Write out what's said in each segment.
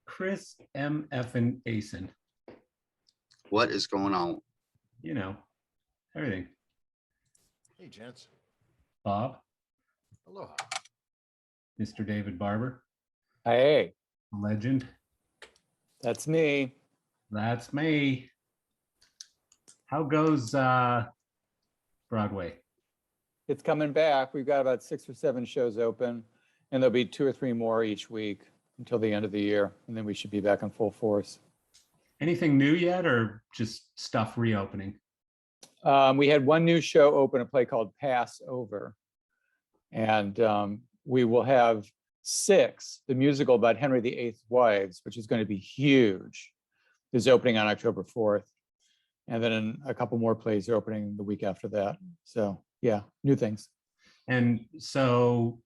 Chris M. Effin Asen. What is going on? You know, everything. Hey, gents. Bob, Aloha. Mr. David Barber, Hey, legend. that's me. That's me. How goes Broadway? It's coming back. We've got about 6 or 7 shows open, and there'll be 2 or 3 more each week until the end of the year, and then we should be back in full force. Anything new yet, or just stuff reopening? We had one new show open, a play called Passover, and we will have 6, the musical about Henry VIII's wives, which is going to be huge, is opening on October 4th. And then a couple more plays are opening the week after that. So yeah, new things. And so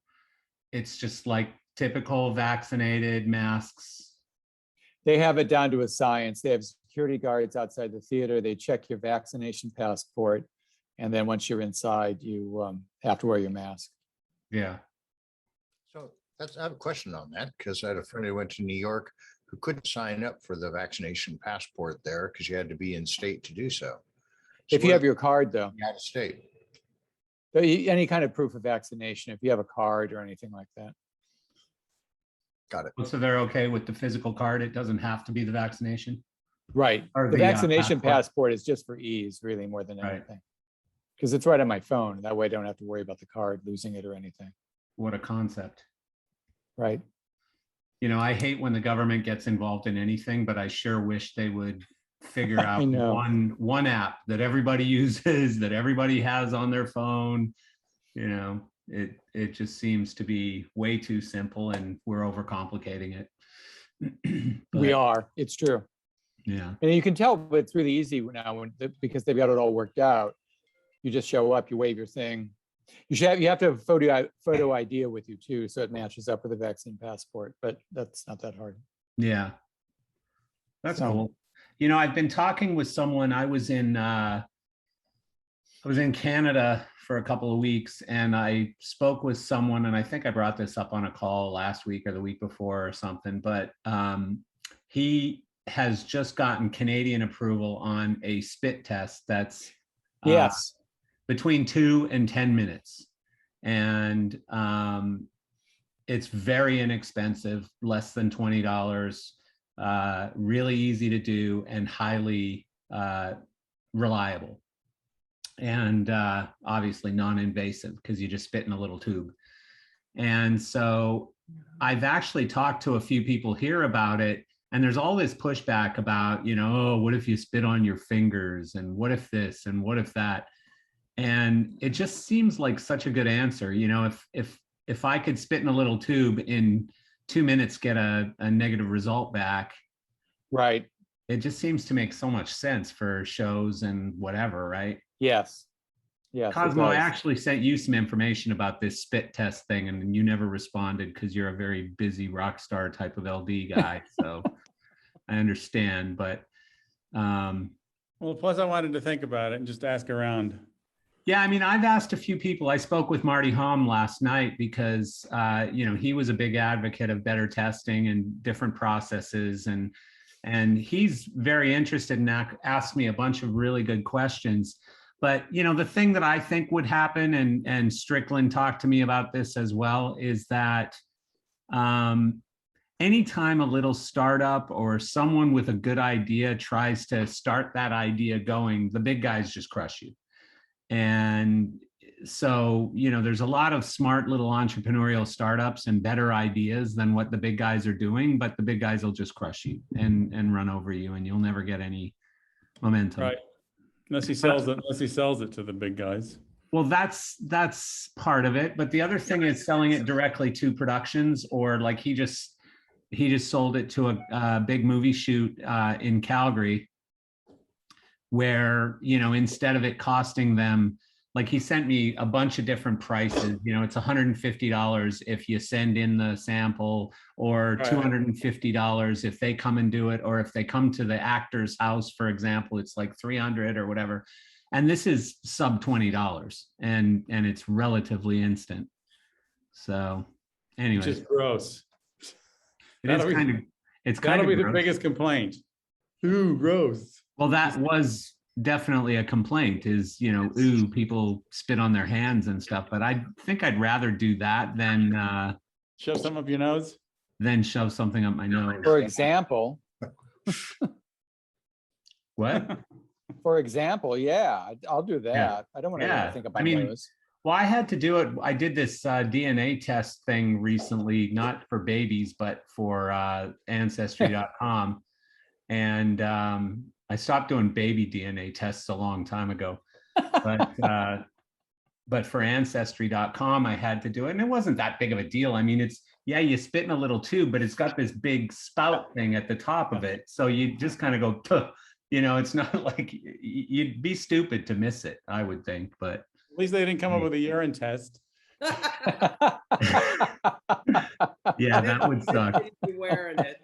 it's just like typical vaccinated masks. They have it down to a science. They have security guards outside the theater. They check your vaccination passport. And then once you're inside, you have to wear your mask. Yeah. So I have a question on that because I had a friend who went to New York who couldn't sign up for the vaccination passport there because you had to be in state to do so. If you have your card, though, out of state. any kind of proof of vaccination, if you have a card or anything like that. Got it. So they're okay with the physical card. It doesn't have to be the vaccination. Right. Or The the, vaccination passport. passport is just for ease, really, more than Right. anything. Because it's right on my phone. That way I don't have to worry about the card, losing it or anything. What a concept. Right. You know, I hate when the government gets involved in anything, but I sure wish they would figure I out know. one app that everybody uses, that everybody has on their phone. You know, it just seems to be way too simple, and we're overcomplicating it. We But, are. It's true. yeah. And you can tell it's really easy now because they've got it all worked out. You just show up, you wave your thing. You have to have photo ID with you too, so it matches up with the vaccine passport. But that's not that hard. Yeah. That's So- cool. You know, I've been talking with someone. I was in Canada for a couple of weeks, and I spoke with someone, and I think I brought this up on a call last week or the week before or something, but he has just gotten Canadian approval on a spit test that's Yes. between 2 and 10 minutes. And it's very inexpensive, less than $20, really easy to do and highly reliable. And obviously non-invasive because you just spit in a little tube. And so I've actually talked to a few people here about it, and there's all this pushback about, you know, oh, what if you spit on your fingers, and what if this and what if that? And it just seems like such a good answer. You know, if I could spit in a little tube in 2 minutes, get a negative result back, Right. it just seems to make so much sense for shows and whatever, right? Yes. Yes. it Cosmo, I does. actually sent you some information about this spit test thing, and you never responded because you're a very busy rock star type of LD guy. So I understand, but Well, plus I wanted to think about it and just ask around. yeah, I mean, I've asked a few people. I spoke with Marty Hom last night because, you know, he was a big advocate of better testing and different processes. And he's very interested and asked me a bunch of really good questions. But, you know, the thing that I think would happen, and Strickland talked to me about this as well, is that anytime a little startup or someone with a good idea tries to start that idea going, the big guys just crush you. And so, you know, there's a lot of smart little entrepreneurial startups and better ideas than what the big guys are doing, but the big guys will just crush you and run over you, and you'll never get any momentum. Right. Unless he sells it to the big guys. Well, that's part of it. But the other thing is selling it directly to productions, or like he just sold it to a big movie shoot in Calgary, where, you know, instead of it costing them, like, he sent me a bunch of different prices. You know, it's $150 if you send in the sample, or Right. $250 if they come and do it, or if they come to the actor's house, for example, it's like $300 or whatever. And this is sub $20, and it's relatively instant. So anyway, Which is gross. it is It's kind That'll of be the gross. biggest complaint. Ooh, gross. Well, that was definitely a complaint is, ooh, people spit on their hands and stuff, but I think I'd rather do that Shove some up your nose. than shove something up my nose. For example, What? yeah, I'll do that. I don't want to Yeah. think I about mean, nose. Well, I had to do it. I did this DNA test thing recently, not for babies, but for ancestry.com. And I stopped doing baby DNA tests a long time ago. But for ancestry.com, I had to do it. And it wasn't that big of a deal. I mean, you spit in a little tube, but it's got this big spout thing at the top of it. So you just kind of go, tuh. It's not like you'd be stupid to miss it, I would think. But At least they didn't come up with a urine test yeah, that would suck. Be wearing it.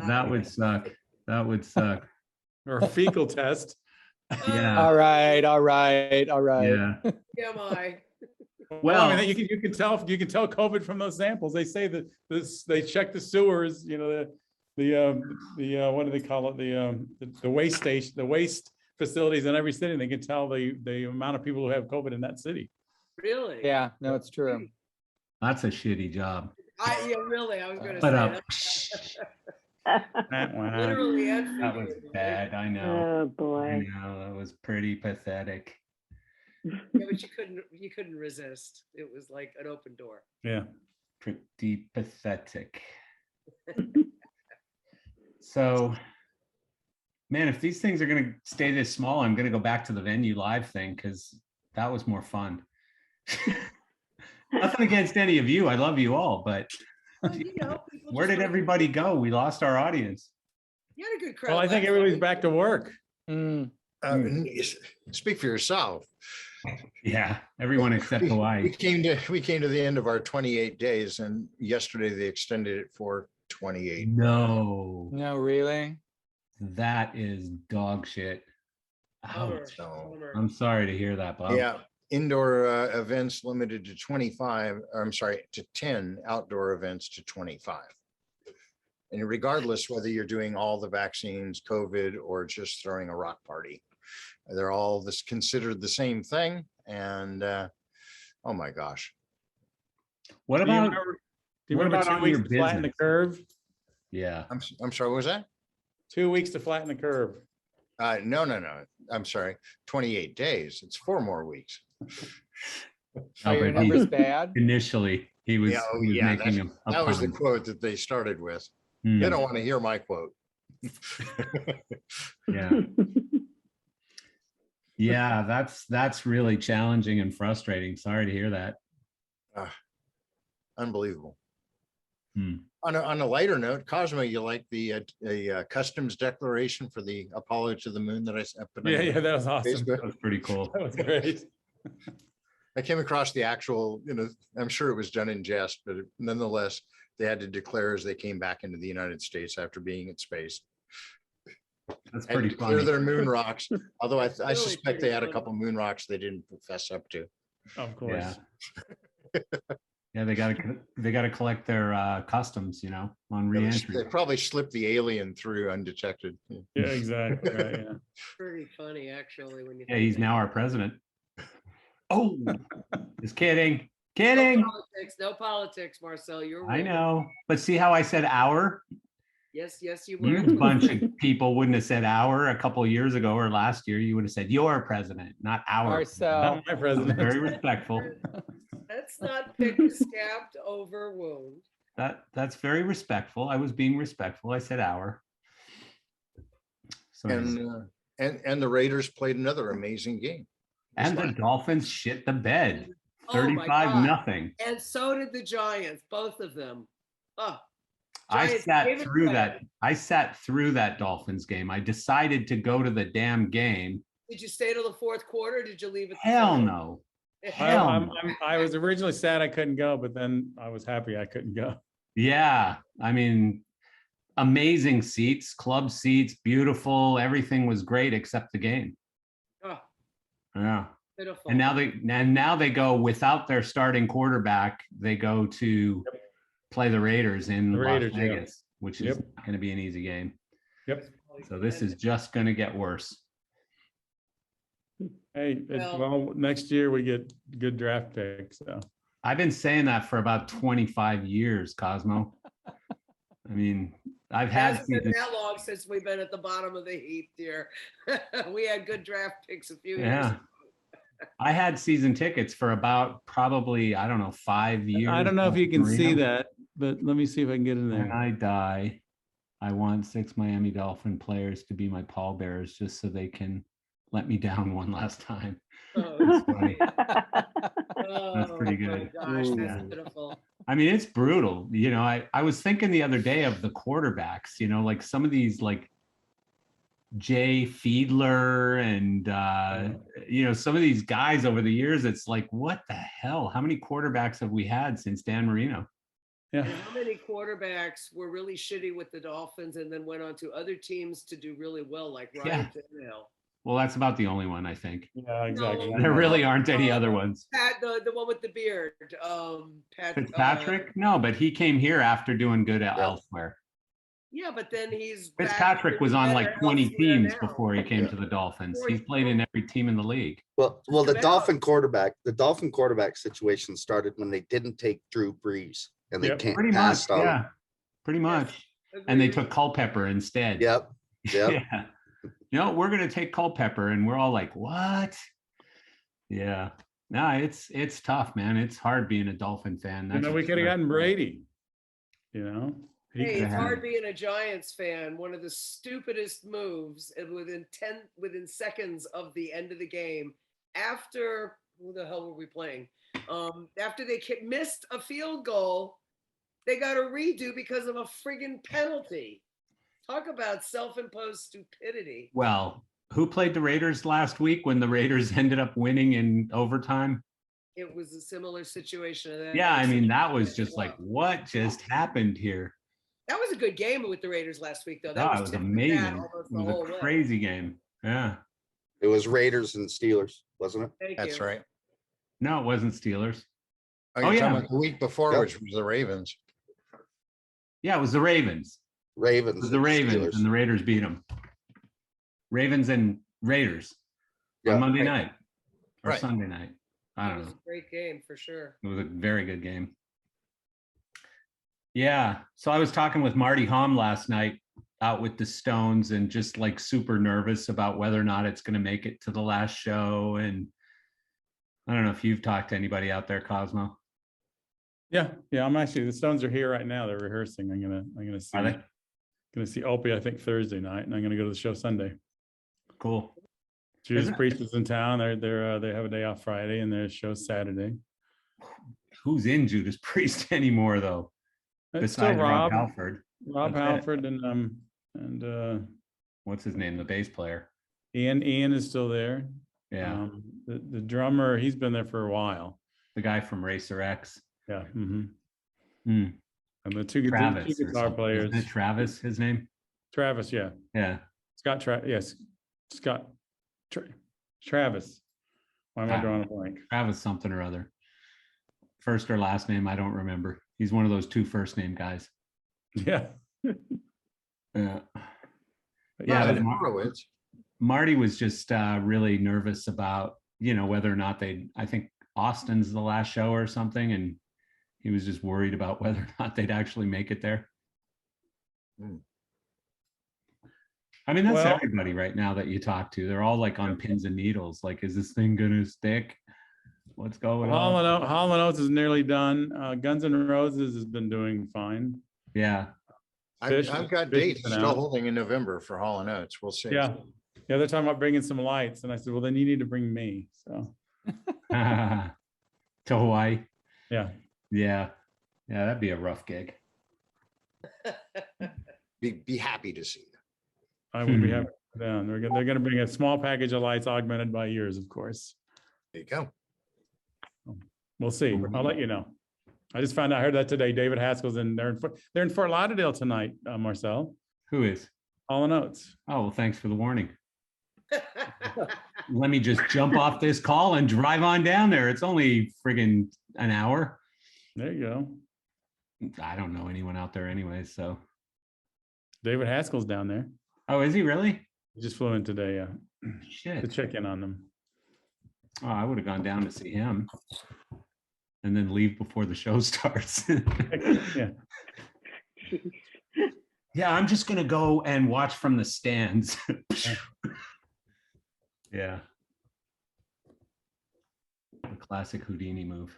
That would suck. That would suck. or a fecal test. Yeah. All right. Yeah. TMI. Well, I mean, you can tell COVID from those samples. They say that they check the sewers, the what do they call it? The waste station, the waste facilities in every city. And they can tell the amount of people who have COVID in that city. Really? Yeah, no, it's true. That's a shitty job. Really, I was going to But say that. Literally and that was figuratively. bad. I know. Oh, I boy. know. That was pretty pathetic. Yeah, but you couldn't resist. It was like an open door. Yeah. Pretty pathetic. So, man, if these things are going to stay this small, I'm going to go back to the venue live thing because that was more fun. Nothing against any of you. I love you all, but Well, people where just did everybody go? We lost our audience. You had a good crowd. Well, I think last everybody's night. back to work. Mm. Speak for yourself. Yeah, everyone except We Hawaii. came to the end of our 28 days, and yesterday they extended it for 28. No, No, really? that is dog shit. Bummer, Ouch. bummer. I'm sorry to hear that, Bob. Yeah, indoor events limited to 25, to 10, outdoor events to 25. And regardless whether you're doing all the vaccines, COVID, or just throwing a rock party, they're all considered the same thing. And oh my gosh. What Do you about? remember, do you what remember about 2 on weeks your to flatten the business? curve? Yeah. I'm sorry, what was that? 2 weeks to flatten the curve. No. I'm sorry. 28 days. It's 4 more weeks. Are your Albert, he- numbers bad? initially, he was, he was making a That was the pun. quote that they started with. Hmm, They don't want to hear my quote. yeah. Yeah, that's really challenging and frustrating. Sorry to hear that. Unbelievable. Hmm. On a lighter note, Cosmo, you like the customs declaration for the Apollo to the moon that I put on Yeah, that was awesome. Facebook? That was pretty cool. That was great. I came across the actual, I'm sure it was done in jest, but nonetheless, they had to declare as they came back into the United States after being in space. That's And pretty declare funny. their moon rocks, although I Really suspect pretty they had a funny. couple moon rocks they didn't fess up to. Of course. Yeah, they gotta collect their customs, on reentry. They probably slipped the alien through undetected. Yeah, exactly. Right, yeah. Pretty funny, actually, when you. Yeah, think he's about now it. our president. Oh, just kidding, No kidding. politics, Marcel. You're. I right. know, but see how I said our? Yes, you You were. bunch of people wouldn't have said our a couple of years ago or last year. You would have said your president, not our. Marcel. Not my That was president. very respectful. Let's not pick a scabbed over wound. That's very respectful. I was being respectful. I said our. So, And the Raiders played another amazing game. and the Dolphins shit the bed. Oh my 35-0. And so did the Giants, both of them. Oh, I Giants sat gave it through away. that. I sat through that Dolphins game. I decided to go to the damn game. Did you stay till the fourth quarter? Or did you leave it? Hell no. Hell no. I was originally sad I couldn't go, but then I was happy I couldn't go. Yeah, I mean, amazing seats, club seats, beautiful. Everything was great except the game. Oh, Yeah. pitiful. And now they go without their starting quarterback. They go to play the Raiders in The Las Raiders, yeah. Vegas. which is Yep. not going to be an easy game. Yep. So this is just going to get worse. Hey, Well- well, next year we get good draft picks, so. I've been saying that for about 25 years, Cosmo. I mean, I've It had hasn't been seasons. that long since we've been at the bottom of the heap, dear. We had good draft picks a few years Yeah. ago. I had season tickets for about probably, I don't know, 5 years. I don't know if you can see Marino. that, but let me see if I can get in When there. I die, I want 6 Miami Dolphin players to be my pallbearers just so they can let me down one last time. Oh, It's funny. oh pretty my good. gosh, that's Yeah. pitiful. I mean, it's brutal. You know, I was thinking the other day of the quarterbacks, you know, like some of these like Jay Fiedler and, you know, some of these guys over the years, it's like, what the hell? How many quarterbacks have we had since Dan Marino? Yeah, And how many quarterbacks were really shitty with the Dolphins and then went on to other teams to do really well, like Ryan Tannehill? Well, that's about the only one, I think. yeah, exactly. No. There really aren't any other ones. Pat, the one with the beard, Pat. Fitzpatrick? No, but he came here after doing good elsewhere. Yeah, but then he's back Fitzpatrick was doing on better like 20 elsewhere teams now. before he came Yeah. to the Dolphins. Before He's he- played in every team in the league. Well, the Come out. Dolphin quarterback situation started when they didn't take Drew Brees and they Yep. can't Pretty much, pass on him. yeah. Pretty much. And they Agreed. took Culpepper instead. Yep, yep. Yeah. No, we're gonna take Culpepper, and we're all like, what? Yeah. No, it's tough, man. It's hard being a Dolphin fan. You That's know, for we could have sure. gotten Brady, you know? He Hey, could it's have hard had- being a Giants fan. One of the stupidest moves, and within seconds of the end of the game, after who the hell were we playing? After they missed a field goal, they got a redo because of a friggin' penalty. Talk about self-imposed stupidity. Well, who played the Raiders last week when the Raiders ended up winning in overtime? It was a similar situation to that. Yeah, I mean, that was just like, what just happened here? That was a good game with the Raiders last week, though. Oh, it was tit for tat amazing. almost It the was whole a way. crazy game. Yeah. It was Raiders and Steelers, wasn't it? Thank That's you. right. No, it wasn't Steelers. Oh, Oh, you're talking yeah. about the week before, Yep. which was the Ravens. Yeah, it was the Ravens. It Ravens. was the and Ravens, Steelers. and the Raiders beat them. Ravens and Raiders Yeah. on Monday Right. night or Right. Sunday night. I It don't was know. a great game for sure. It was a very good game. Yeah. So I was talking with Marty Hom last night out with the Stones and just like super nervous about whether or not it's going to make it to the last show. And I don't know if you've talked to anybody out there, Cosmo. Yeah, I'm actually, the Stones are here right now. They're rehearsing. I'm gonna see. Are they? Gonna see Opie, I think Thursday night, and I'm gonna go to the show Sunday. Cool. Judas Isn't it- Priest is in town. They have a day off Friday, and their show Saturday. Who's in Judas Priest anymore, though? It's still Besides Rob Rob, Halford. Rob That's it. Halford, and What's his name? The bass player. Ian is still there. Yeah. The drummer, he's been there for a while. The guy from Racer X. Yeah. Hmm. And the two Travis. or guitar something. players. Isn't it Travis, his name? Travis, yeah. Yeah. Travis. Why am I Ah. drawing a blank? Travis something or other. First or last name, I don't remember. He's one of those 2 first name guys. Yeah. Yeah. But Yeah, Not but in Horowitz. Marty was just really nervous about, whether or not I think Austin's the last show or something. And he was just worried about whether or not they'd actually make it there. Hmm. I mean, that's Well- everybody right now that you talk to. They're all like on pins and needles. Like, is this thing going to stick? What's going on? Hall and Oates is nearly done. Guns N' Roses has been doing fine. Yeah. I've got dates been still out. holding in November for Hall and Oates. We'll see. Yeah. Yeah, they're talking about bringing some lights. And I said, well, then you need to bring me. So, To Hawaii. yeah. Yeah. Yeah, that'd be a rough gig. Be happy to see you. I would be happy with them. They're going to bring a small package of lights augmented by yours, of course. There you go. We'll see. I'll let you know. I just found out, I heard that today. David Haskell's in, they're in Fort Lauderdale tonight, Marcel. Who is? Hall and Oates. Oh, well, thanks for the warning. Let me just jump off this call and drive on down there. It's only friggin' an hour. There you go. I don't know anyone out there anyway, so David Haskell's down there. Oh, is he really? He just flew in today, yeah, to Shit. check in on them. Oh, I would have gone down to see him and then leave before the show starts. Yeah. Yeah, I'm just gonna go and watch from the stands. Yeah. The classic Houdini move.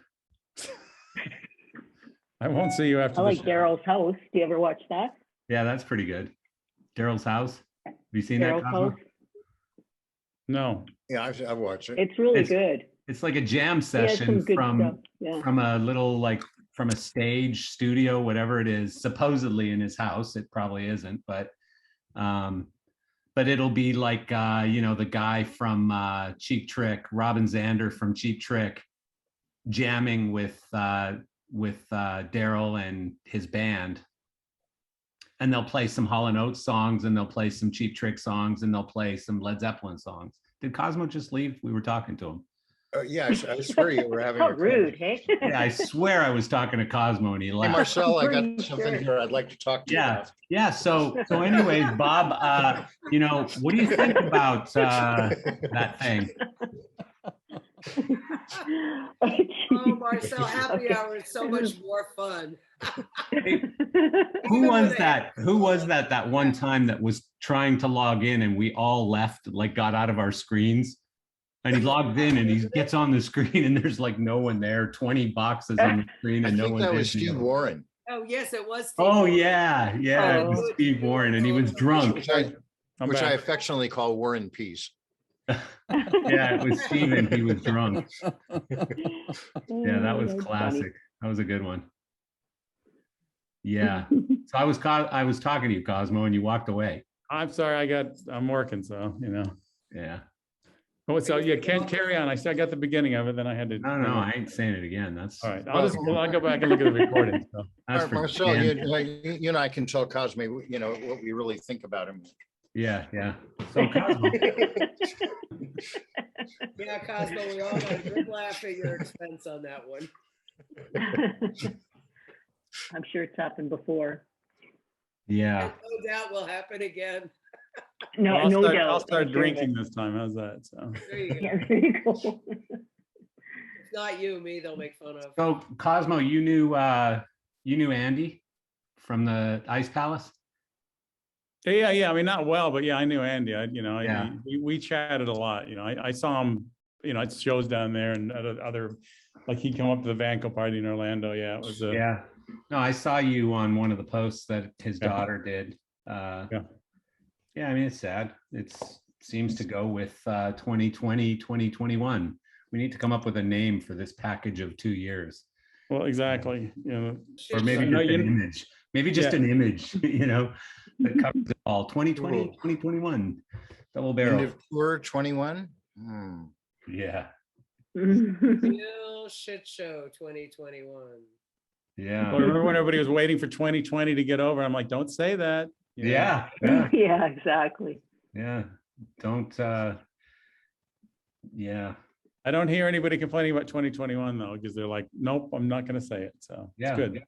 I won't see you after I the like show. Daryl's House. Do you ever watch that? Yeah, that's pretty good. Daryl's House. Have you seen that, Daryl's Cosmo? House. Yeah, I've watched it. It's really It's- good. It's like a jam He has some session good stuff. Yeah. from a little, like, from a stage studio, whatever it is, supposedly in his house. It probably isn't, but it'll be like, you know, the guy from Cheap Trick, Robin Zander from Cheap Trick, jamming with Daryl and his band. And they'll play some Hall & Oates songs, and they'll play some Cheap Trick songs, and they'll play some Led Zeppelin songs. Did Cosmo just leave? We were talking to him. Yeah, I swear you were having How a rude, hey? Yeah, I swear I was talking to Cosmo and he Hey, left. Marcel, I got Pretty something sure. here I'd like to talk to you Yeah, about. yeah. So anyways, Bob, you know, what do you think about that thing? Oh, Marcel, happy Okay. hour is so much more fun. Who was that? Who was that one time that was trying to log in and we all left, like got out of our screens? And he logged in and he gets on the screen and there's like no one there, 20 boxes on the screen I and no think one. that was Steve Warren. Oh, yes, it was. Steve Oh Warren. yeah, yeah, it was Oh. Steve Warren and he was drunk. Which I I'm which I back. affectionately call War and Peace. Yeah, it was Steven. He was drunk. Yeah, that was That's classic. That was a good one. Yeah. So I was talking to you, Cosmo, and you walked away. I'm sorry, I'm working, so, you know. Yeah. Oh, so yeah, can't carry on. I got the beginning of it, then I had to. No, I ain't saying it again. That's All right, I'll go back and look at the recording. So. that's for Marcel, Dan. you and I can tell Cosme, you know, what we really think about him. Yeah. So Cosmo, Yeah, Cosmo, we all got a good laugh at your expense on that one. I'm sure it's happened before. yeah. No doubt will happen again. No, I'll no start, doubt. I'll start I'm sure of it. drinking this time. How's that? So. There you go. Yeah, there you go. It's not you, me, they'll make fun of. So Cosmo, you knew Andy from the Ice Palace? Yeah. I mean, not well, but yeah, I knew Andy. Yeah. We chatted a lot. You know, I saw him, you know, at shows down there and at other, like he'd come up to the Vanco party in Orlando. Yeah, it was Yeah. No, I saw you on one of the posts that his Yeah. daughter did. Yeah, I mean, it's sad. It seems to go with 2020, 2021. We need to come up with a name for this package of 2 years. well, exactly. You know, Or maybe No, just you- an image. Maybe just Yeah. an image, you know, that covers it all. 2020, 2021. Double End barrel. of tour 21. Yeah. Real shit show 2021. Yeah. well, remember when everybody was waiting for 2020 to get over? I'm like, don't say that. You know? Yeah. Yeah, exactly. Yeah. Don't yeah. I don't hear anybody complaining about 2021 though, because they're like, nope, I'm not going to say it. So Yeah. it's good.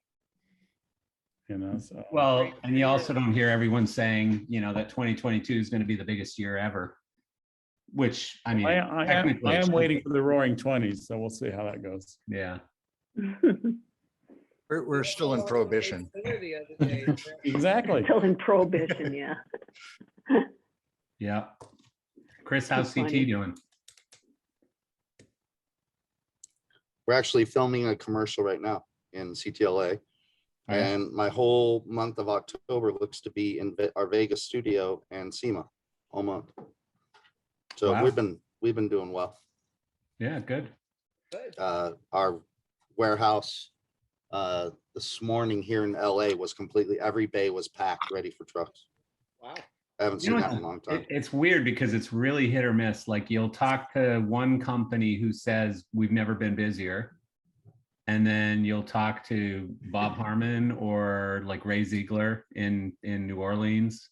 You know, so. Well, and you also don't hear everyone saying, you know, that 2022 is going to be the biggest year ever. Which I mean, I technically it am should waiting be. for the roaring 20s, so we'll see how that goes. Yeah. We're still in prohibition. The other day. Exactly. Still in prohibition, yeah. Yeah. Chris, how's That's CT funny. doing? We're actually filming a commercial right now in CTLA. Oh, yeah. And my whole month of October looks to be in our Vegas studio and SEMA all month. So Wow. we've been doing well. Yeah, good. Good. Our warehouse this morning here in LA was completely, every bay was packed, ready for trucks. Wow. I haven't You seen know, that in a long time. It's weird because it's really hit or miss. Like you'll talk to one company who says we've never been busier. And then you'll talk to Bob Harmon or like Ray Ziegler in New Orleans.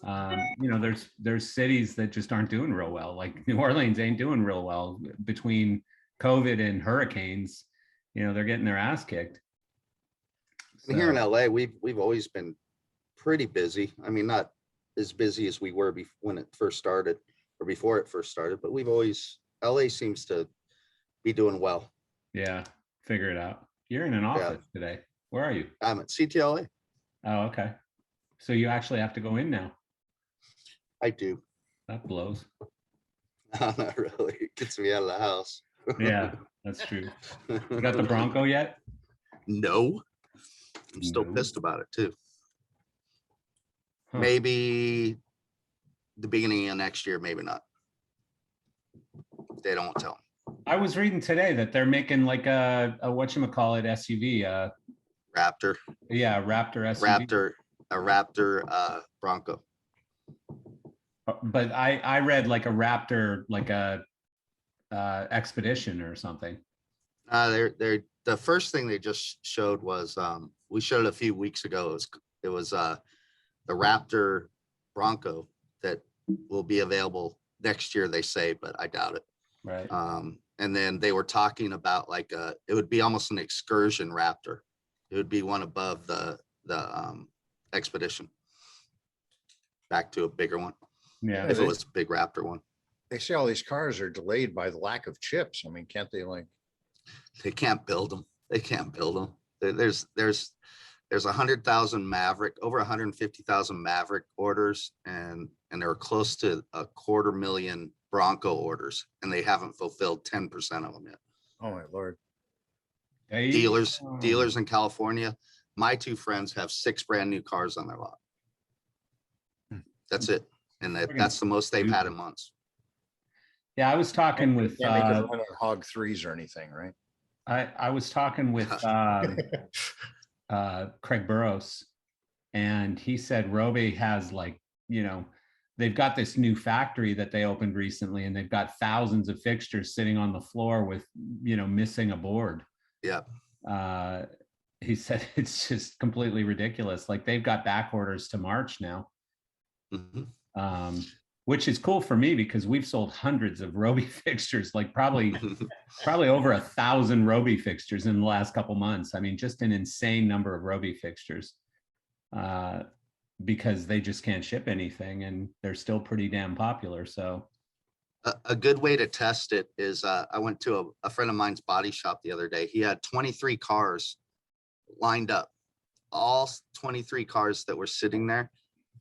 You know, there's cities that just aren't doing real well. Like New Orleans ain't doing real well between COVID and hurricanes. You know, they're getting their ass kicked. And here in So, LA, we've always been pretty busy. I mean, not as busy as we were when it first started or before it first started, but LA seems to be doing well. Yeah, figure it out. You're in an office today. Where are you? I'm at CTLA. Oh, okay. So you actually have to go in now. I do. That blows. Not really. It gets me out of the house. Yeah, that's true. You got the Bronco yet? No. I'm still No. pissed about it too. Huh. Maybe the beginning of next year, maybe not. They don't tell. I was reading today that they're making like a whatchamacallit SUV. Raptor. Yeah, Raptor SUV. Raptor Bronco. But I read like a Raptor, like a Expedition or something. They're the first thing they just showed was we showed a few weeks ago. It was the Raptor Bronco that will be available next year, they say, but I doubt it. Right. And then they were talking about like it would be almost an excursion Raptor. It would be one above the Expedition, back to a bigger one. Yeah. If it was a big Raptor one. They say all these cars are delayed by the lack of chips. I mean, can't they like? They can't build them. They can't build them. There's 100,000 Maverick, over 150,000 Maverick orders, and they're close to 250,000 Bronco orders, and they haven't fulfilled 10% of them yet. Oh my Lord. Dealers in California. My two friends have 6 brand new cars on their lot. That's it, and that's the most they've had in months. Yeah, I was talking with Can't make it run on hog 3s or anything, right? I was talking with Craig Burrows, and he said Roby has like, they've got this new factory that they opened recently, and they've got thousands of fixtures sitting on the floor with, missing a board. Yeah. He said it's just completely ridiculous. Like they've got back orders to March now. Mm-hmm. Which is cool for me because we've sold hundreds of Roby fixtures, like probably over 1,000 Roby fixtures in the last couple months. I mean, just an insane number of Roby fixtures because they just can't ship anything, and they're still pretty damn popular. So a good way to test it is I went to a friend of mine's body shop the other day. He had 23 cars lined up, all 23 cars that were sitting there.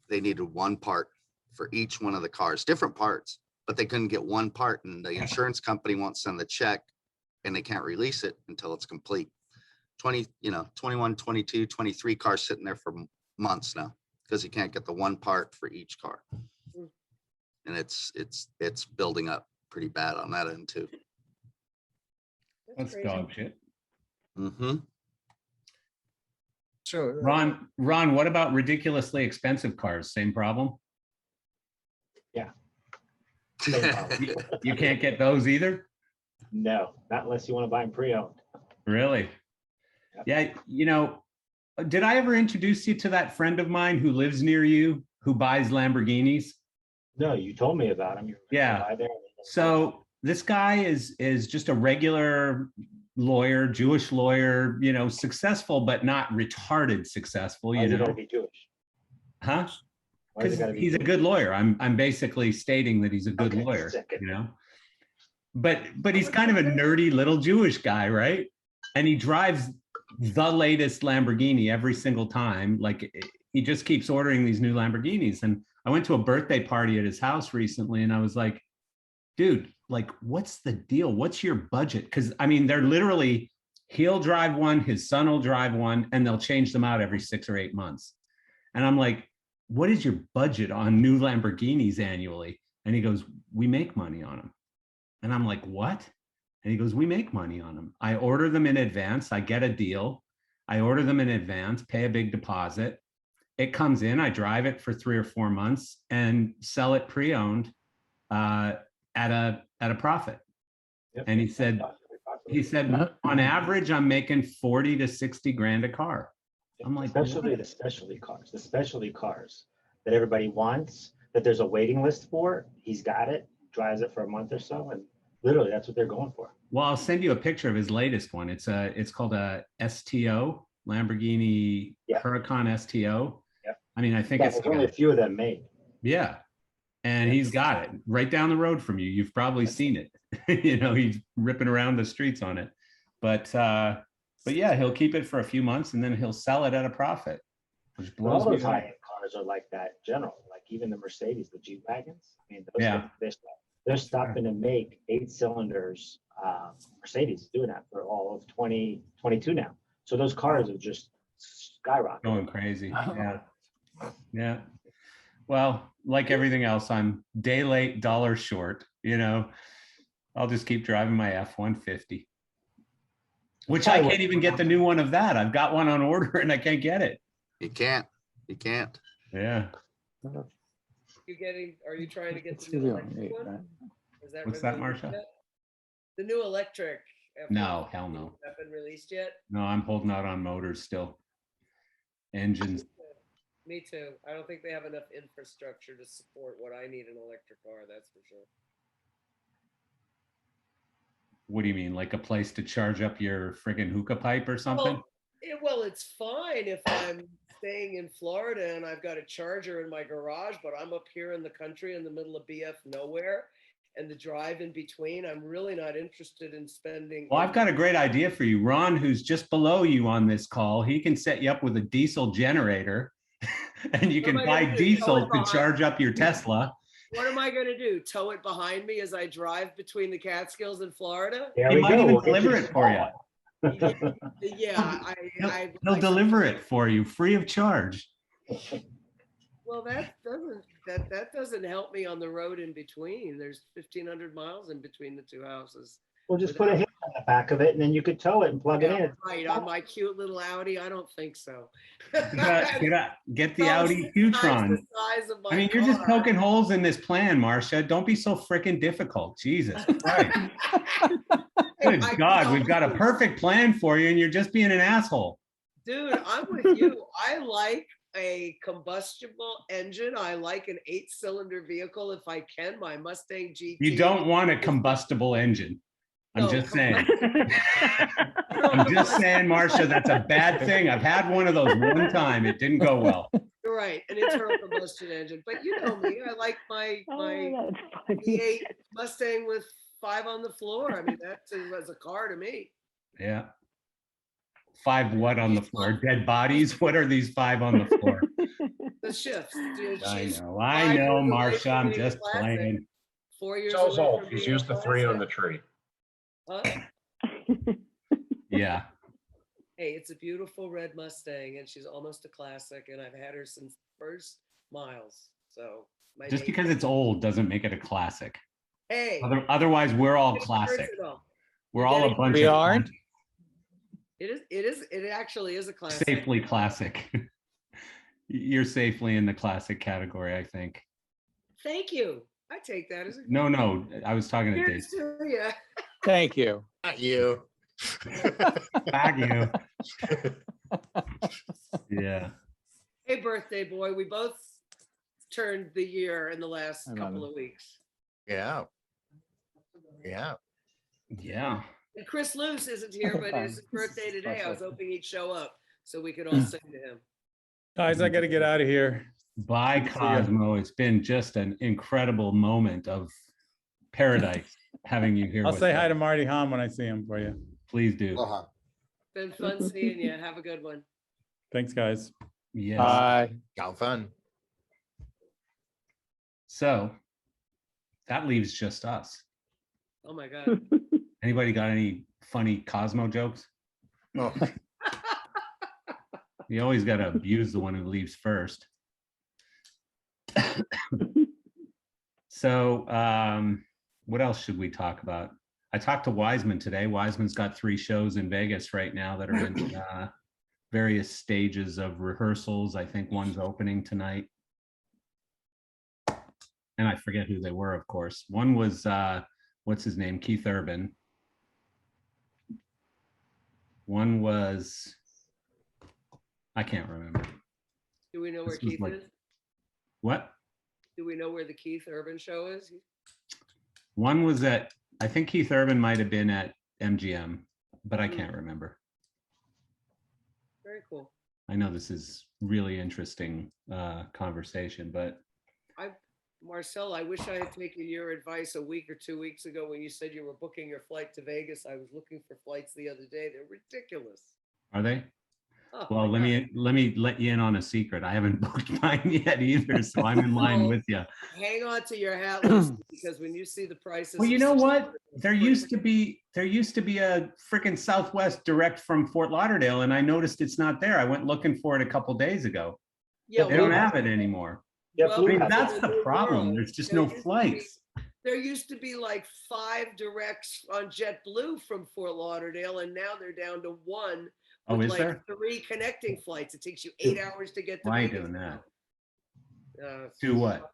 They needed one part for each one of the cars, different parts, but they couldn't get one part, and the insurance company won't send the check, and they can't release it until it's complete. 21, 22, 23 cars sitting there for months now because you can't get the one part for each car. And it's building up pretty bad on that end too. that's dog shit. Mm-hmm. So Ron, what about ridiculously expensive cars? Same problem? Yeah. Same problem. You can't get those either? No, not unless you want to buy them pre-owned. Really? Yeah, did I ever introduce you to that friend of mine who lives near you who buys Lamborghinis? No, you told me about them. Yeah. So this guy is just a regular lawyer, Jewish lawyer, successful, but not retarded successful, Why is he gotta be Jewish? Huh? Why is Because he gotta be he's a Jewish? good lawyer. I'm basically stating that he's a good Okay, lawyer, second. But he's kind of a nerdy little Jewish guy, right? And he drives the latest Lamborghini every single time. Like he just keeps ordering these new Lamborghinis. And I went to a birthday party at his house recently, and I was like, dude, like, what's the deal? What's your budget? Because I mean, they're literally, he'll drive one, his son will drive one, and they'll change them out every 6 or 8 months. And I'm like, what is your budget on new Lamborghinis annually? And he goes, we make money on them. And I'm like, what? And he goes, we make money on them. I order them in advance. I get a deal. I order them in advance, pay a big deposit. It comes in, I drive it for 3 or 4 months and sell it pre-owned at a profit. Yep. And he said, on average, I'm making 40 to 60 grand a car. I'm like, especially the specialty cars that everybody wants, that there's a waiting list for. He's got it, drives it for a month or so, and literally that's what they're going for. well, I'll send you a picture of his latest one. It's called a STO, Lamborghini Yeah. Huracan STO. Yep. I mean, I think Yeah, it's there's only a few of them made. yeah. And he's got it right down the road from you. You've probably seen it. He's ripping around the streets on it. But yeah, he'll keep it for a few months and then he'll sell it at a profit, which But all blows me those away. high-end cars are like that in general, like even the Mercedes, the G Wagons. I mean, those Yeah. they're stopping to make 8 cylinders. Mercedes is doing that for all of 2022 now. So those cars are just skyrocketing. Going crazy. Yeah. Yeah. Well, like everything else, I'm day late, dollar short. I'll just keep driving my F-150, which I can't even get the new one of that. I've got one on order and I can't get it. You can't. You can't. Yeah. Are you trying to get It's the new still electric on, one? right? Is that What's that, released Marcia? yet? The new electric. No, hell no. Has that been released yet? No, I'm holding out on motors still. Engines. Me too. I don't think they have enough infrastructure to support what I need in an electric car, that's for sure. What do you mean? Like a place to charge up your friggin' hookah pipe or something? Well, it's fine if I'm staying in Florida and I've got a charger in my garage, but I'm up here in the country in the middle of BF nowhere. And the drive in between, I'm really not interested in spending. Well, I've got a great idea for you. Ron, who's just below you on this call, he can set you up with a diesel generator and you can buy diesel to charge up your Tesla. What am I going to do? Tow it behind me as I drive between the Catskills and Florida? There He we might go. even We'll get deliver you it for you. Yeah, He'll deliver it for you free of charge. Well, that doesn't help me on the road in between. There's 1,500 miles in between the two houses. We'll just put a hitch on the back of it and then you could tow it and plug it in. Right, on my cute little Audi, I don't think so. Get the Audi Q-Tron. I mean, you're just poking holes in this plan, Marcia. Don't be so freaking difficult. Jesus Christ. Good God, we've got a perfect plan for you and you're just being an asshole. Dude, I'm with you. I like a combustible engine. I like an 8-cylinder vehicle if I can. My Mustang GT. You don't want a combustible engine. I'm just saying. I'm just saying, Marcia, that's a bad thing. I've had one of those one time. It didn't go well. You're right, an internal combustion engine. But you know me, I like my V8 Mustang with 5 on the floor. I mean, that's a car to me. Yeah. 5 what on the floor? Dead bodies? What are these 5 on the floor? The shifts. I know, Marcia. I'm just playing. 4 years So's away old. from He's being used a the 3 on the classic. tree. Huh? Yeah. Hey, it's a beautiful red Mustang, and she's almost a classic, and I've had her since first miles. So Just because it's old doesn't make it a classic. Hey, Otherwise, we're all it's classic. personal. We're all a bunch We of aren't? It actually is a classic. safely classic. You're safely in the classic category, I think. Thank you. I take that as a No, I was talking to Dave. cheers to you. Thank you. Not you. Thank you. Yeah. Hey, birthday boy. We both turned the year in the last I couple love of weeks. Yeah. Yeah. Yeah. And Chris Luce isn't here, but it's his birthday today. I was hoping he'd show up so we could all sing to him. Guys, I got to get out of here. Bye, Cosmo. It's been just an incredible moment of paradise having you here. I'll with say us. hi to Marty Hahn when I see him for you. Please do. Aloha. Been fun seeing you. Have a good one. Thanks, guys. Yes. Bye. Have fun. So that leaves just us. Oh my God. Anybody got any funny Cosmo jokes? Oh, You always got to abuse the one who leaves first. So what else should we talk about? I talked to Wiseman today. Wiseman's got 3 shows in Vegas right now that are in various stages of rehearsals. I think one's opening tonight. And I forget who they were, of course. One was, what's his name? Keith Urban. One was, I can't remember. Do we know where This was Keith like- is? What? Do we know where the Keith Urban show is? One was at, I think Keith Urban might have been at MGM, but I can't remember. Very cool. I know this is really interesting conversation, but Marcel, I wish I had taken your advice a week or 2 weeks ago when you said you were booking your flight to Vegas. I was looking for flights the other day. They're ridiculous. are they? Oh, Well, my God. let me let you in on a secret. I haven't booked mine yet either, so I'm in line Well, with you. hang on to your hat list because when you see the prices. Well, you of know some- what? There used to be a freaking Southwest direct from Fort Lauderdale, and I noticed it's not there. I went looking for it a couple days ago. Yeah, They don't well, have it anymore. Yeah, welcome I mean, Blue to has that's it. the new problem. world. There's just There no used to be- flights. There used to be like 5 directs on JetBlue from Fort Lauderdale, and now they're down to 1 Oh, with is like there? 3 connecting flights. It takes you 8 hours to get to Why are you Vegas doing now. that? Do what?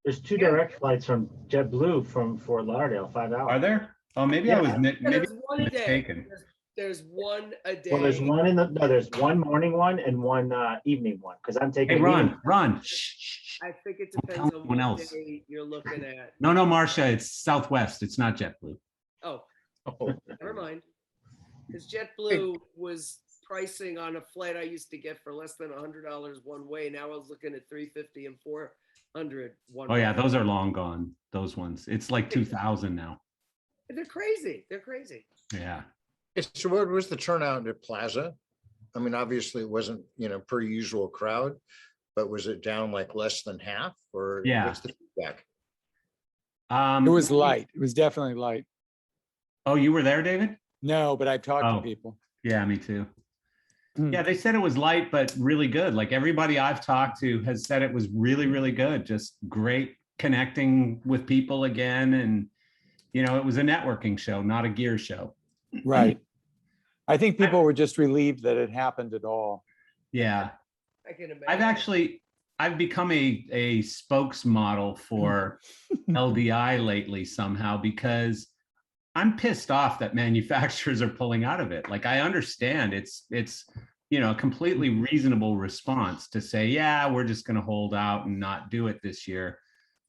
There's 2 direct flights from JetBlue from Fort Lauderdale, 5 hours. Are there? Oh, maybe Yeah. I was Yeah, maybe there's one a day. mistaken. There's 1 a day. Well, there's one morning one and one evening one, because I'm taking. Hey, an evening- Ron. Shh, shh, shh. I think it Don't depends tell on anyone what else. day you're looking at. No, Marcia, it's Southwest. It's not JetBlue. Oh, Oh, never mind. Because JetBlue was pricing on a flight I used to get for less than $100 one way. Now I was looking at $350 and $400 one Oh yeah, way. those are long gone. Those ones. It's like 2000 now. They're crazy. They're crazy. Yeah. so what was the turnout at Plaza? I mean, obviously it wasn't, per usual crowd, but was it down like less than half or Yeah. what's the feedback? It was light. It was definitely light. Oh, you were there, David? No, but I've talked Oh. to people. Yeah, me too. Hmm. Yeah, they said it was light, but really good. Like everybody I've talked to has said it was really, really good. Just great connecting with people again. And, it was a networking show, not a gear show. Right. I think people were just relieved that it happened at all. Yeah. I can imagine. I've become a spokesmodel for LDI lately somehow because I'm pissed off that manufacturers are pulling out of it. Like I understand it's a completely reasonable response to say, yeah, we're just going to hold out and not do it this year.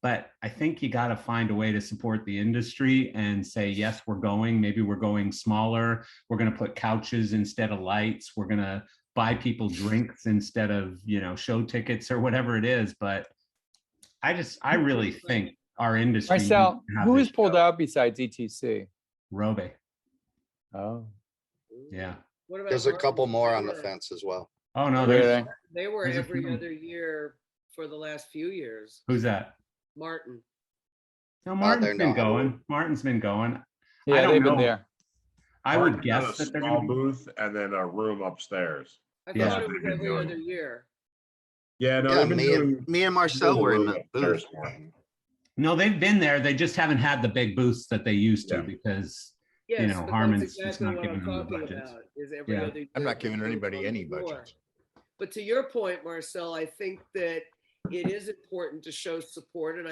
But I think you got to find a way to support the industry and say, yes, maybe we're going smaller. We're going to put couches instead of lights. We're going to buy people drinks instead of, show tickets or whatever it is. But I really think our industry. Marcel, needs to have who this is pulled show. out besides ETC? Robe. Oh, Yeah. What about There's a Martin? couple more on the They were- fence as well. Oh no, really? there's They were There's a every few. other year for the last few years. who's that? Martin. No, they're Martin's been not. going. Martin's been going. Yeah, don't they've been know. there. I would Martin got guess a that they're small going to be. booth and then a room upstairs. I Yeah. thought it was They've been every doing other it. year. Yeah, no, Yeah, they've been doing me and Marcel were in the booth. upstairs more. No, they've been there. They just haven't had the big booths that they used to Yeah. because Yes, know, but Harmon's that's just exactly not what I'm giving them the talking budgets. about. Is every Yeah. other year. I'm not giving the anybody booth on any the floor. budgets. But to your point, Marcel, I think that it is important to show support, and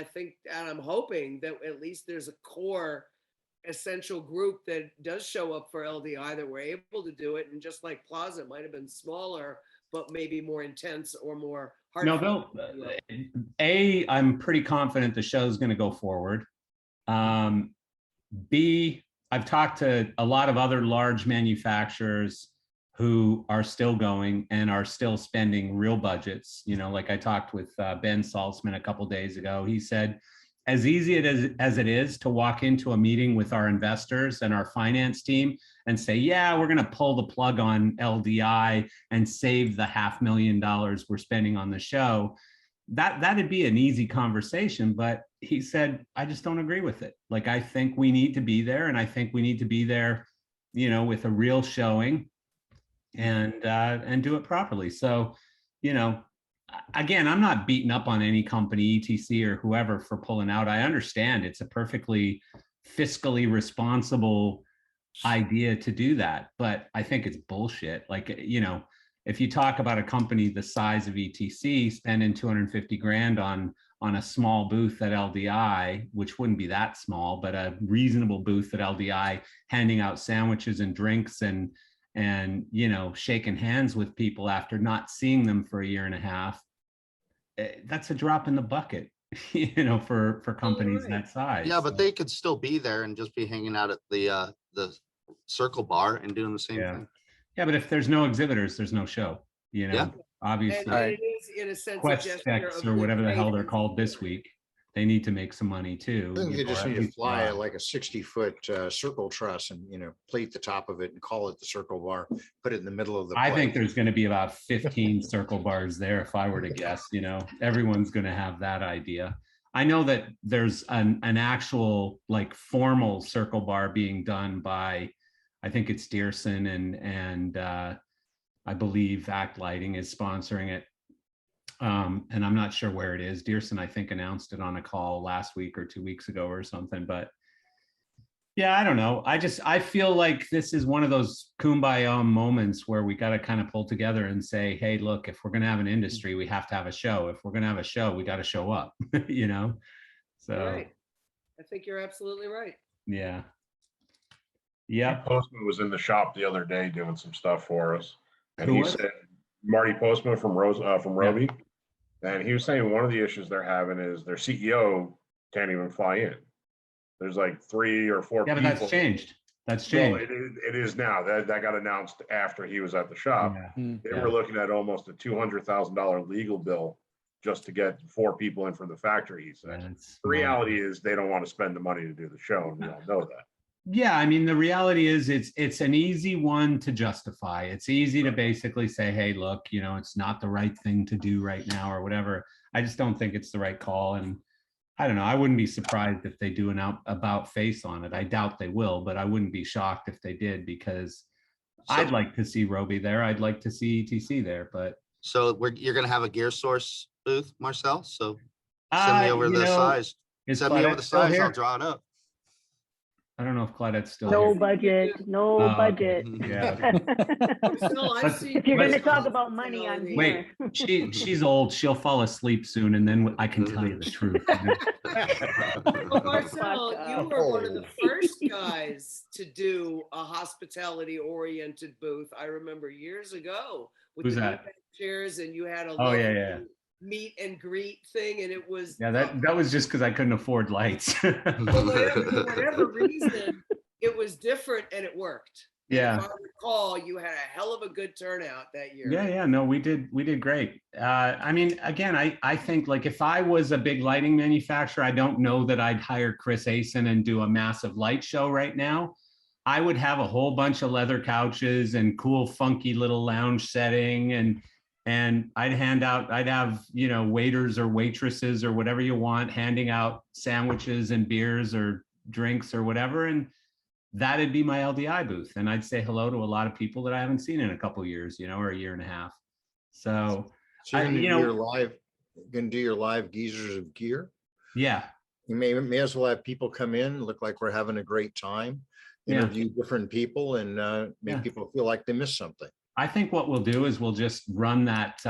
I'm hoping that at least there's a core essential group that does show up for LDI that were able to do it, and just like Plaza, it might have been smaller, but maybe more intense or more No, heartfelt. I'm pretty confident the show's going to go forward. B, I've talked to a lot of other large manufacturers who are still going and are still spending real budgets. Like I talked with Ben Salzman a couple days ago. He said, as easy as it is to walk into a meeting with our investors and our finance team and say, yeah, we're going to pull the plug on LDI and save the $500,000 we're spending on the show. That'd be an easy conversation, but he said, I just don't agree with it. Like, I think we need to be there, and I think we need to be there, with a real showing and do it properly. So, again, I'm not beating up on any company, ETC or whoever, for pulling out. I understand it's a perfectly fiscally responsible idea to do that, but I think it's bullshit. Like, if you talk about a company the size of ETC spending 250 grand on a small booth at LDI, which wouldn't be that small, but a reasonable booth at LDI, handing out sandwiches and drinks and shaking hands with people after not seeing them for a year and a half, that's a drop in the bucket, for companies that size. Yeah, but they could still be there and just be hanging out at the circle bar and doing the same thing. Yeah, but if there's no exhibitors, there's no show. you know, Yeah. And obviously. Alright. it is in a sense a Quest gesture Specs of or good whatever the faith. hell they're called this week. They need to make some money too. I think you they know, just or need at to least fly try. like a 60-foot circle truss and, plate the top of it and call it the circle bar, put it in the middle of the I think plate. there's going to be about 15 circle bars there if I were to guess, everyone's going to have that idea. I know that there's an actual like formal circle bar being done by, I think it's Dearson and I believe Act Lighting is sponsoring it. And I'm not sure where it is. Dearson, I think, announced it on a call last week or 2 weeks ago or something, but yeah, I don't know. I feel like this is one of those kumbaya moments where we got to kind of pull together and say, hey, look, if we're going to have an industry, we have to have a show. If we're going to have a show, we got to show up, So, Right. I think you're absolutely right. yeah. Yeah. Postman was in the shop the other day doing some stuff for us. And Who he was? said, Marty Postman from Roby. And he was saying one of the issues they're having is their CEO can't even fly in. There's like 3 or 4 Yeah, but people. that's changed. That's Well, changed. it is now. That got announced after he was at the shop. Yeah. They were looking at almost a $200,000 legal bill just to get 4 people in from the factory, he said. That's The reality is they don't want to spend the money to do the show, and we all know that. Yeah, I mean, the reality is it's an easy one to justify. It's easy to basically say, hey, look, it's not the right thing to do right now or whatever. I just don't think it's the right call. And I don't know, I wouldn't be surprised if they do an about face on it. I doubt they will, but I wouldn't be shocked if they did, because I'd like to see Roby there. I'd like to see ETC there, but. So you're going to have a Gear Source booth, Marcel? So send me over the size. Send me over the size. I'll draw it up. I don't know if Claudette's still No here. budget, no budget. Yeah. If you're gonna talk about money, I'm Wait, here. she's old. She'll fall asleep soon, and then I can tell you the truth. Well, Marcel, you were one of the first guys to do a hospitality-oriented booth. I remember years ago with Who's the that? chairs, and you had a Oh, yeah. meet and greet thing, and it was that was just because I couldn't afford lights. for whatever reason, it was different and it worked. Yeah. If I recall, you had a hell of a good turnout that year. Yeah, no, we did great. I mean, again, I think like if I was a big lighting manufacturer, I don't know that I'd hire Chris Asen and do a massive light show right now. I would have a whole bunch of leather couches and cool, funky little lounge setting, and I'd have, waiters or waitresses or whatever you want, handing out sandwiches and beers or drinks or whatever. And that'd be my LDI booth. And I'd say hello to a lot of people that I haven't seen in a couple of years, or a year and a half. So you're gonna do your live geezers of gear. Yeah. You may as well have people come in, look like we're having a great time, interview different people, and make people feel like they missed something. I think what we'll do is we'll just run that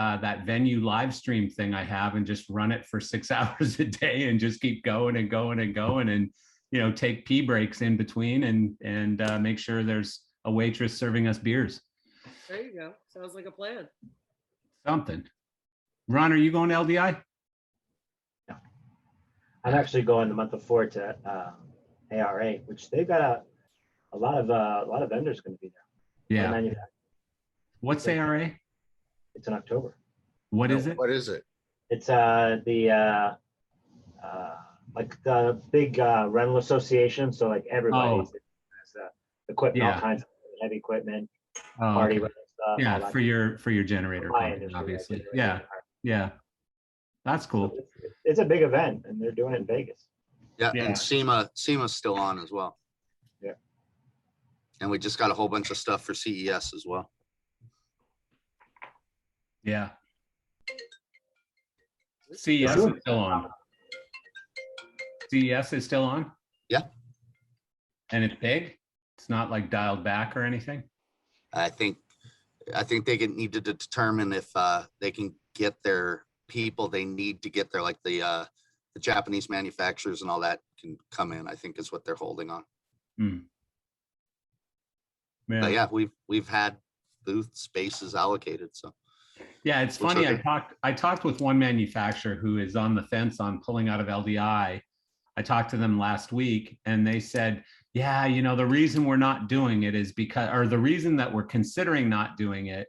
venue live stream thing I have, and just run it for 6 hours a day and just keep going and going and going, and take pee breaks in between, and make sure there's a waitress serving us beers. There you go. Sounds like a plan. Something. Ron, are you going to LDI? No. I'm actually going the month before to ARA, which they've got a lot of vendors going to be there. Yeah. What's ARA? It's in October. What is it? What is it? It's like the big rental association. So like everybody has equipment, all kinds of heavy equipment, party rental stuff. Yeah, for your generator company, obviously. Yeah. That's cool. So it's a big event, and they're doing it in Vegas. Yeah, and SEMA's still on as well. Yeah. And we just got a whole bunch of stuff for CES as well. Yeah. CES is still on. CES is still on? Yeah. And it's big? It's not like dialed back or anything? I think they need to determine if they can get their people they need to get there, like the Japanese manufacturers and all that can come in, I think is what they're holding on. Yeah. But yeah, we've had booth spaces allocated, so. Yeah, it's funny. I talked with one manufacturer who is on the fence on pulling out of LDI. I talked to them last week, and they said, yeah, the reason we're not doing it is because, or the reason that we're considering not doing it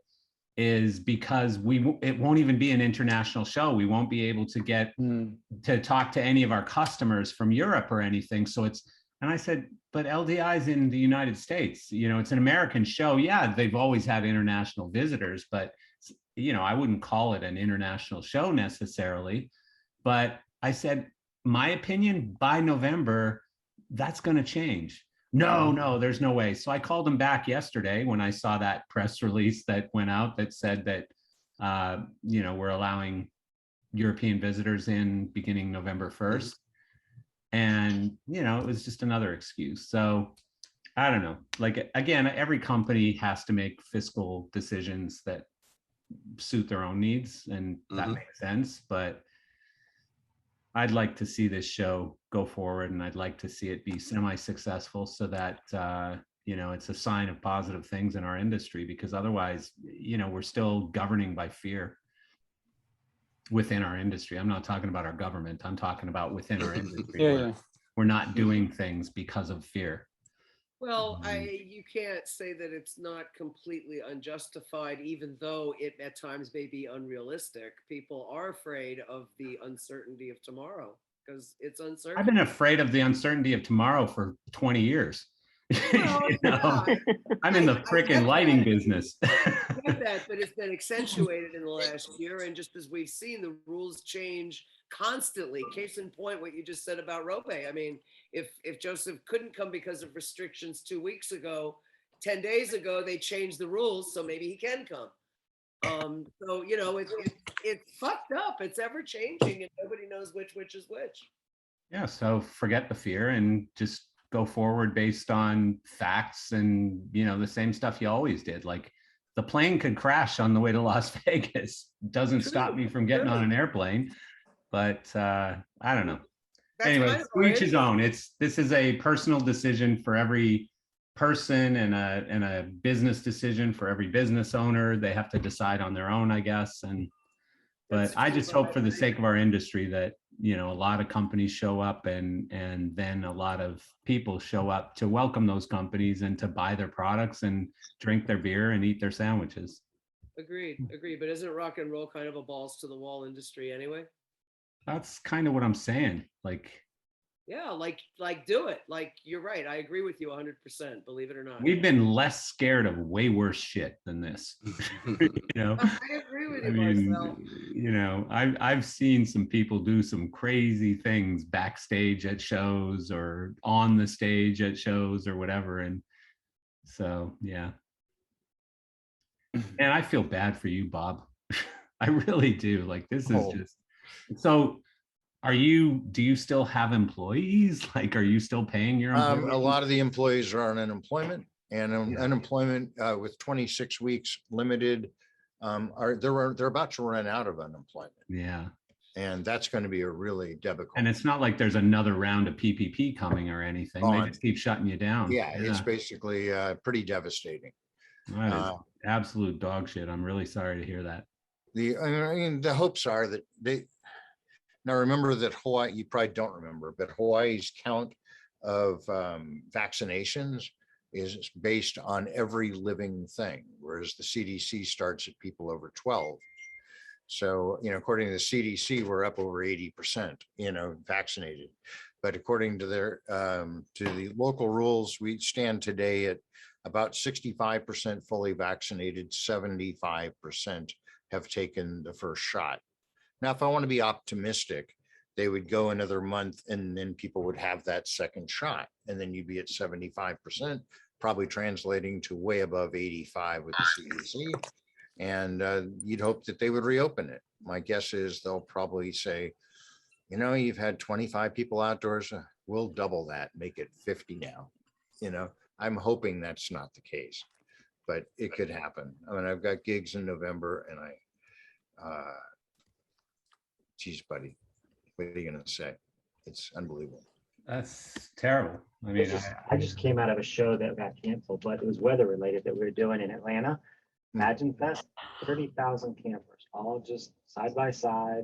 is because it won't even be an international show. We won't be able to get to talk to any of our customers from Europe or anything. So and I said, but LDI is in the United States. You know, it's an American show. Yeah, they've always had international visitors, but you know, I wouldn't call it an international show necessarily. But I said, my opinion, by November, that's going to change. No, there's no way. So I called him back yesterday when I saw that press release that went out that said that, you know, we're allowing European visitors in beginning November 1st. And, you know, it was just another excuse. So I don't know. Like, again, every company has to make fiscal decisions that suit their own needs, and that makes sense. But I'd like to see this show go forward, and I'd like to see it be semi-successful so that, you know, it's a sign of positive things in our industry, because otherwise, you know, we're still governing by fear within our industry. I'm not talking about our government. I'm talking about within our industry. We're not doing things because of fear. Well, you can't say that it's not completely unjustified, even though it at times may be unrealistic. People are afraid of the uncertainty of tomorrow because it's uncertain. I've been afraid of the uncertainty of tomorrow for 20 years. Well, You know, I'm in the freaking lighting business. I get that, but it's been accentuated in the last year. And just as we've seen, the rules change constantly. Case in point, what you just said about Robe. I mean, if Joseph couldn't come because of restrictions 2 weeks ago, 10 days ago, they changed the rules, so maybe he can come. So, you know, it's fucked up. It's ever changing and nobody knows which is which. Yeah, so forget the fear and just go forward based on facts and, you know, the same stuff you always did. Like, the plane could crash on the way to Las Vegas. Doesn't stop me from getting on an airplane. But I don't know. Anyway, to each his own. This is a personal decision for every person, and a business decision for every business owner. They have to decide on their own, I guess. But I just hope for the sake of our industry that, you know, a lot of companies show up, and then a lot of people show up to welcome those companies and to buy their products and drink their beer and eat their sandwiches. Agreed. But isn't rock and roll kind of a balls to the wall industry anyway? That's kind of what I'm saying. Like, yeah, like do it. Like, you're right. I agree with you 100%. Believe it or not. We've been less scared of way worse shit than this. You know, I agree with you, Marcel. You know, I've seen some people do some crazy things backstage at shows or on the stage at shows or whatever. And so, yeah. And I feel bad for you, Bob. I really do. Like, this is just so. Do you still have employees? Like, are you still paying your employees? A lot of the employees are on unemployment, and unemployment with 26 weeks limited, they're about to run out of unemployment. Yeah. And that's going to be a really difficult. And it's not like there's another round of PPP coming or anything. They just keep shutting you down. Yeah. It's basically pretty devastating. That is absolute dog shit. I'm really sorry to hear that. I mean, the hopes are that now remember that Hawaii, you probably don't remember, but Hawaii's count of vaccinations is based on every living thing, whereas the CDC starts at people over 12. So, you know, according to the CDC, we're up over 80%, you know, vaccinated. But according to their to the local rules, we stand today at about 65% fully vaccinated, 75% have taken the first shot. Now, if I want to be optimistic, they would go another month and then people would have that second shot. And then you'd be at 75%, probably translating to way above 85 with the CDC. And you'd hope that they would reopen it. My guess is they'll probably say, you know, you've had 25 people outdoors. We'll double that, make it 50 now. You know, I'm hoping that's not the case, but it could happen. I mean, I've got gigs in November, and geez, buddy, what are you going to say? It's unbelievable. That's terrible. I mean, I just came out of a show that got canceled, but it was weather related that we were doing in Atlanta. Imagine Fest, 30,000 campers, all just side by side,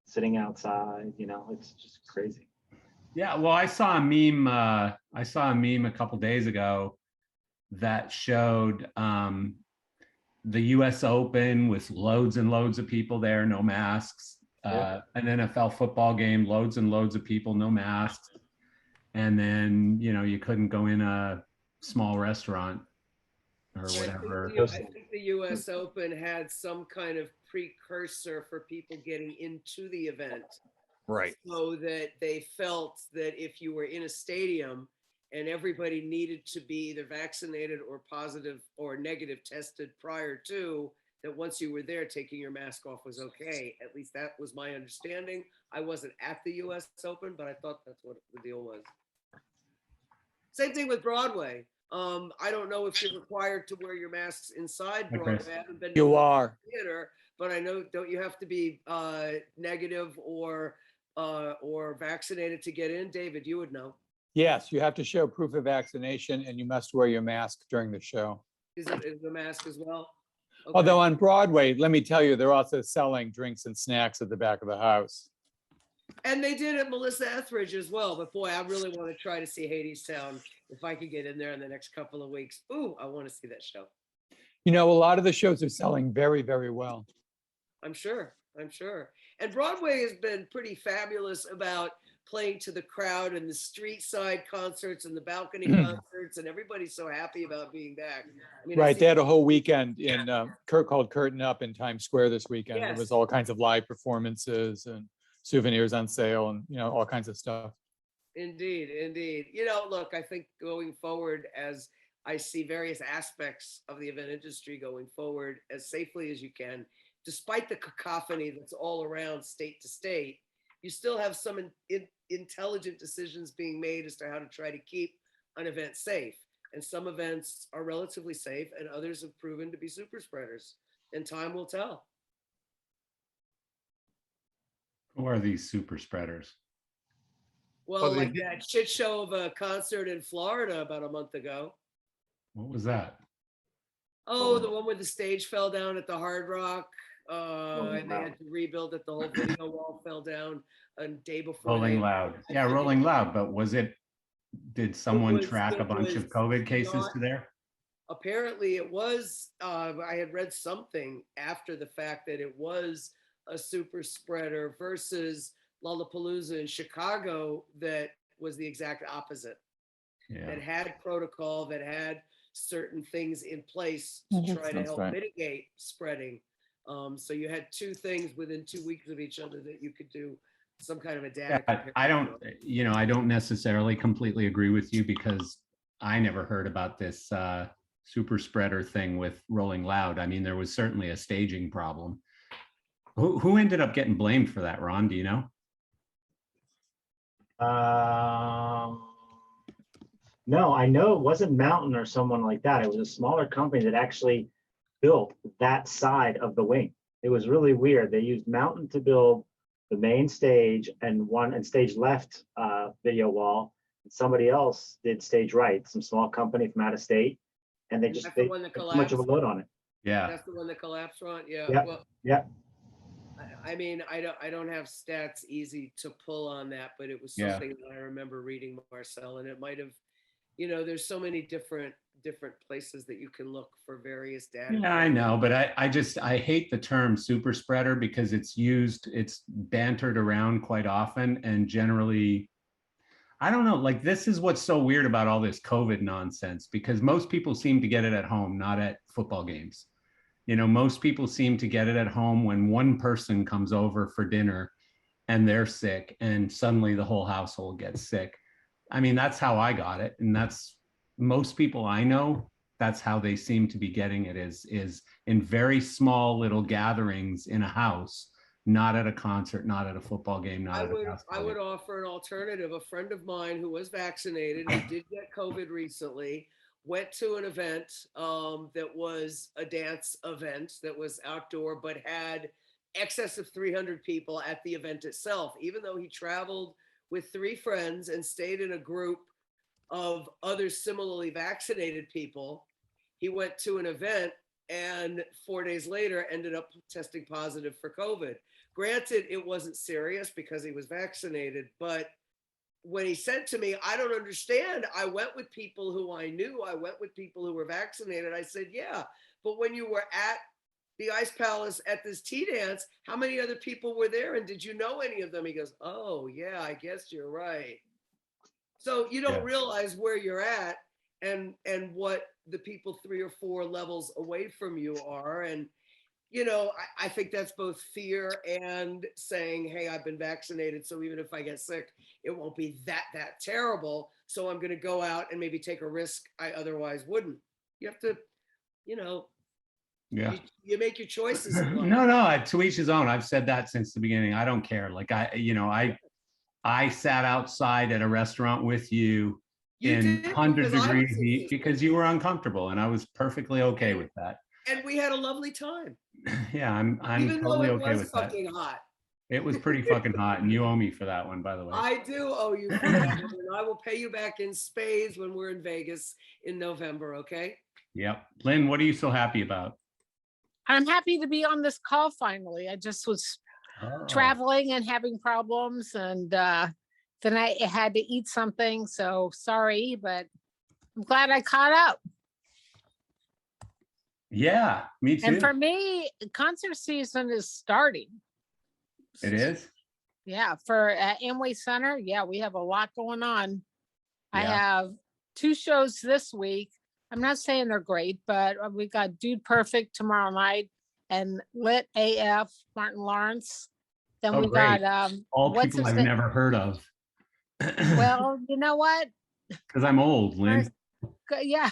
sitting outside. You know, it's just crazy. Yeah, well, I saw a meme. A couple days ago that showed the US Open with loads and loads of people there, no masks. An NFL football game, loads and loads of people, no masks. And then, you couldn't go in a small restaurant or whatever. I think the US Open had some kind of precursor for people getting into the event. Right. So that they felt that if you were in a stadium and everybody needed to be either vaccinated or positive or negative tested prior to, that once you were there, taking your mask off was okay. At least that was my understanding. I wasn't at the US Open, but I thought that's what the deal was. Same thing with Broadway. I don't know if you're required to wear your masks inside Broadway. I haven't been to You the are. theater, but I know, don't you have to be negative or vaccinated to get in? David, you would know. Yes, you have to show proof of vaccination and you must wear your mask during the show. Is the mask as well? Okay. Although on Broadway, let me tell you, they're also selling drinks and snacks at the back of the house. And they did at Melissa Etheridge as well. But boy, I really want to try to see Hadestown if I could get in there in the next couple of weeks. Ooh, I want to see that show. A lot of the shows are selling very, very well. I'm sure. And Broadway has been pretty fabulous about playing to the crowd and the street side concerts and the balcony concerts, and everybody's so happy about being back. I mean, Right, they had a whole weekend in called Curtain Up in Times Square this weekend. There Yes. was all kinds of live performances and souvenirs on sale and all kinds of stuff. Indeed. Look, I think going forward, as I see various aspects of the event industry going forward as safely as you can, despite the cacophony that's all around state to state, you still have some intelligent decisions being made as to how to try to keep an event safe. And some events are relatively safe and others have proven to be super spreaders, and time will tell. Who are these super spreaders? Well, like that shit show of a concert in Florida about a month ago. What was that? Oh, the one where the stage fell down at the Hard Rock. And they had to rebuild it. The whole video wall fell down a day before. Rolling Loud. Yeah, Rolling Loud. But did someone track a bunch of COVID cases to there? Apparently it was, I had read something after the fact that it was a super spreader versus Lollapalooza in Chicago that was the exact opposite. Yeah. That had protocol, that had certain things in place to try to help mitigate spreading. So you had two things within 2 weeks of each other that you could do some kind of a data. I don't necessarily completely agree with you because I never heard about this super spreader thing with Rolling Loud. I mean, there was certainly a staging problem. Who ended up getting blamed for that, Ron? Do you know? No, I know it wasn't Mountain or someone like that. It was a smaller company that actually built that side of the wing. It was really weird. They used Mountain to build the main stage and stage left video wall. And somebody else did stage right, some small company from out of state. And they just put too much of a load on it. Yeah. That's the one that collapsed, Ron? Yeah. Yep. Well, yep. I mean, I don't have stats easy to pull on that, but it was something that I remember reading, Marcel, and it might have, there's so many different places that you can look for various data. Yeah, I know, but I hate the term super spreader because it's bantered around quite often and generally, I don't know, like this is what's so weird about all this COVID nonsense because most people seem to get it at home, not at football games. Most people seem to get it at home when one person comes over for dinner and they're sick and suddenly the whole household gets sick. I mean, that's how I got it. And that's most people I know, that's how they seem to be getting it is in very small little gatherings in a house, not at a concert, not at a football game, not at a basketball I would game. offer an alternative. A friend of mine who was vaccinated, who did get COVID recently, went to an event that was a dance event that was outdoor, but had excess of 300 people at the event itself, even though he traveled with 3 friends and stayed in a group of other similarly vaccinated people. He went to an event and 4 days later ended up testing positive for COVID. Granted, it wasn't serious because he was vaccinated, but when he said to me, I don't understand, I went with people who I knew, I went with people who were vaccinated. I said, yeah, but when you were at the Ice Palace at this tea dance, how many other people were there? And did you know any of them? He goes, oh yeah, I guess you're right. So you don't realize where you're at and what the people 3 or 4 levels away from you are. And, you know, I think that's both fear and saying, hey, I've been vaccinated. So even if I get sick, it won't be that terrible. So I'm going to go out and maybe take a risk I otherwise wouldn't. You have to, you know, you make your choices. In life. No, to each his own. I've said that since the beginning. I don't care. Like I sat outside at a restaurant with you in 100 degrees heat because you were uncomfortable, and I was perfectly okay with that. And we had a lovely time. Yeah, I'm Even totally though it okay was with that. fucking hot. It was pretty fucking hot, and you owe me for that one, by the way. I do owe you for that one, and I will pay you back in spades when we're in Vegas in November, okay? Yep. Lynn, what are you so happy about? I'm happy to be on this call finally. I just was traveling and having problems, and then I had to eat something. So sorry, but I'm glad I caught up. Yeah, me too. And for me, concert season is starting. It is? Yeah, for Amway Center. Yeah, we have a lot going on. I have 2 shows this week. I'm not saying they're great, but we got Dude Perfect tomorrow night and Lit AF, Martin Lawrence. Then we got all people I've never heard of. Well, you know what? Because I'm old, Lynn. Yeah.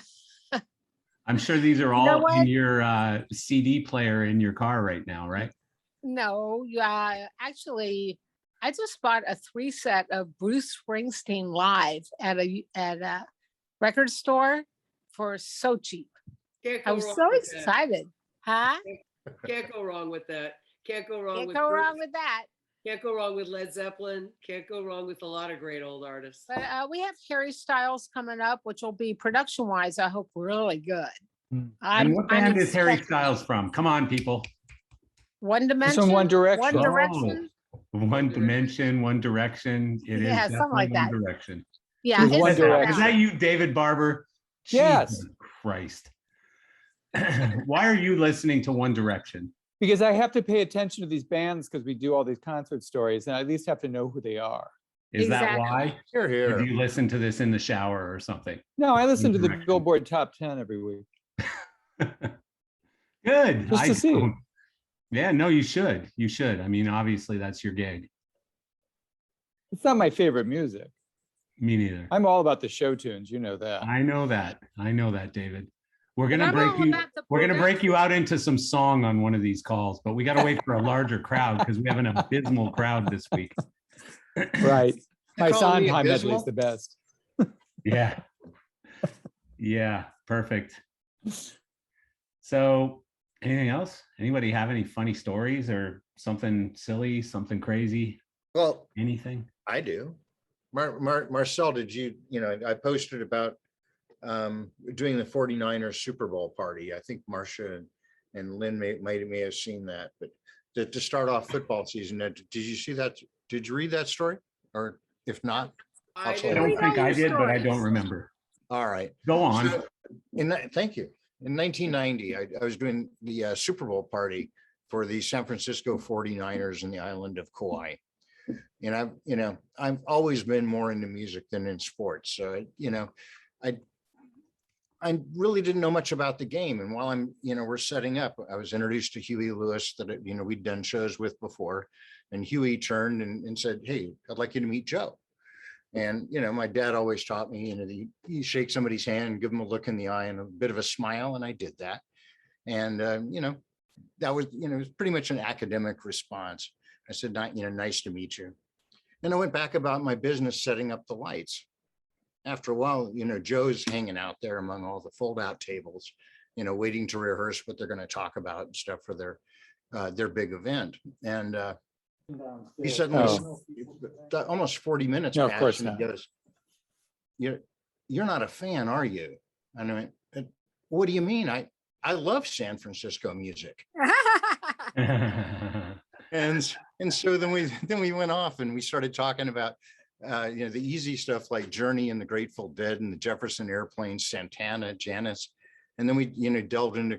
I'm sure these are all in your CD player in your car right now, right? No, actually, I just bought a 3 set of Bruce Springsteen live at a record store for so cheap. I was so excited. Huh? Can't go wrong with that. Can't go wrong with that. Can't go wrong with Led Zeppelin. Can't go wrong with a lot of great old artists. But we have Harry Styles coming up, which will be production-wise, I hope, really good. And what band is Harry Styles from? Come on, people. One Dimension. From One Direction. One Direction. One Dimension, One Direction. It is something like that. One Direction. Yeah. One Direction. Is that you, David Barber? Yes. Jesus Christ. Why are you listening to One Direction? Because I have to pay attention to these bands because we do all these concert stories, and I at least have to know who they are. Is that why? Here, here. Or do you listen to this in the shower or something? No, I listen to the Billboard Top 10 every week. Good. Just to see. Yeah, no, you should. You should. I mean, obviously, that's your gig. It's not my favorite music. Me neither. I'm all about the show tunes. You know that. I know that. I know that, David. We're gonna break you. We're gonna break you out into some song on one of these calls, but we got to wait for a larger crowd because we have an abysmal crowd this week. Right. My Sondheim medley is the best. Yeah. Yeah. Perfect. So, anything else? Anybody have any funny stories or something silly, something crazy? Well, anything? I do. Marcel, did you know, I posted about doing the 49ers Super Bowl party. I think Marcia and Lynn may have seen that, but to start off football season, did you see that? Did you read that story? Or if not, I don't think I did, but I don't remember. All right. Go on. So thank you. In 1990, I was doing the Super Bowl party for the San Francisco 49ers in the island of Kauai. And I've always been more into music than in sports. So, I really didn't know much about the game. And while we're setting up, I was introduced to Huey Lewis that, we'd done shows with before. And Huey turned and said, hey, I'd like you to meet Joe. And, my dad always taught me, you shake somebody's hand, give them a look in the eye and a bit of a smile. And I did that. And, that was, it was pretty much an academic response. I said, nice to meet you. And I went back about my business, setting up the lights. After a while, Joe's hanging out there among all the fold out tables, waiting to rehearse what they're going to talk about and stuff for their big event. And he suddenly, almost 40 minutes No, of passed, course and he not. goes, you're not a fan, are you? And I went, what do you mean? I love San Francisco music. And so then we went off and we started talking about the easy stuff like Journey and the Grateful Dead and the Jefferson Airplane, Santana, Janis. And then we, delved into,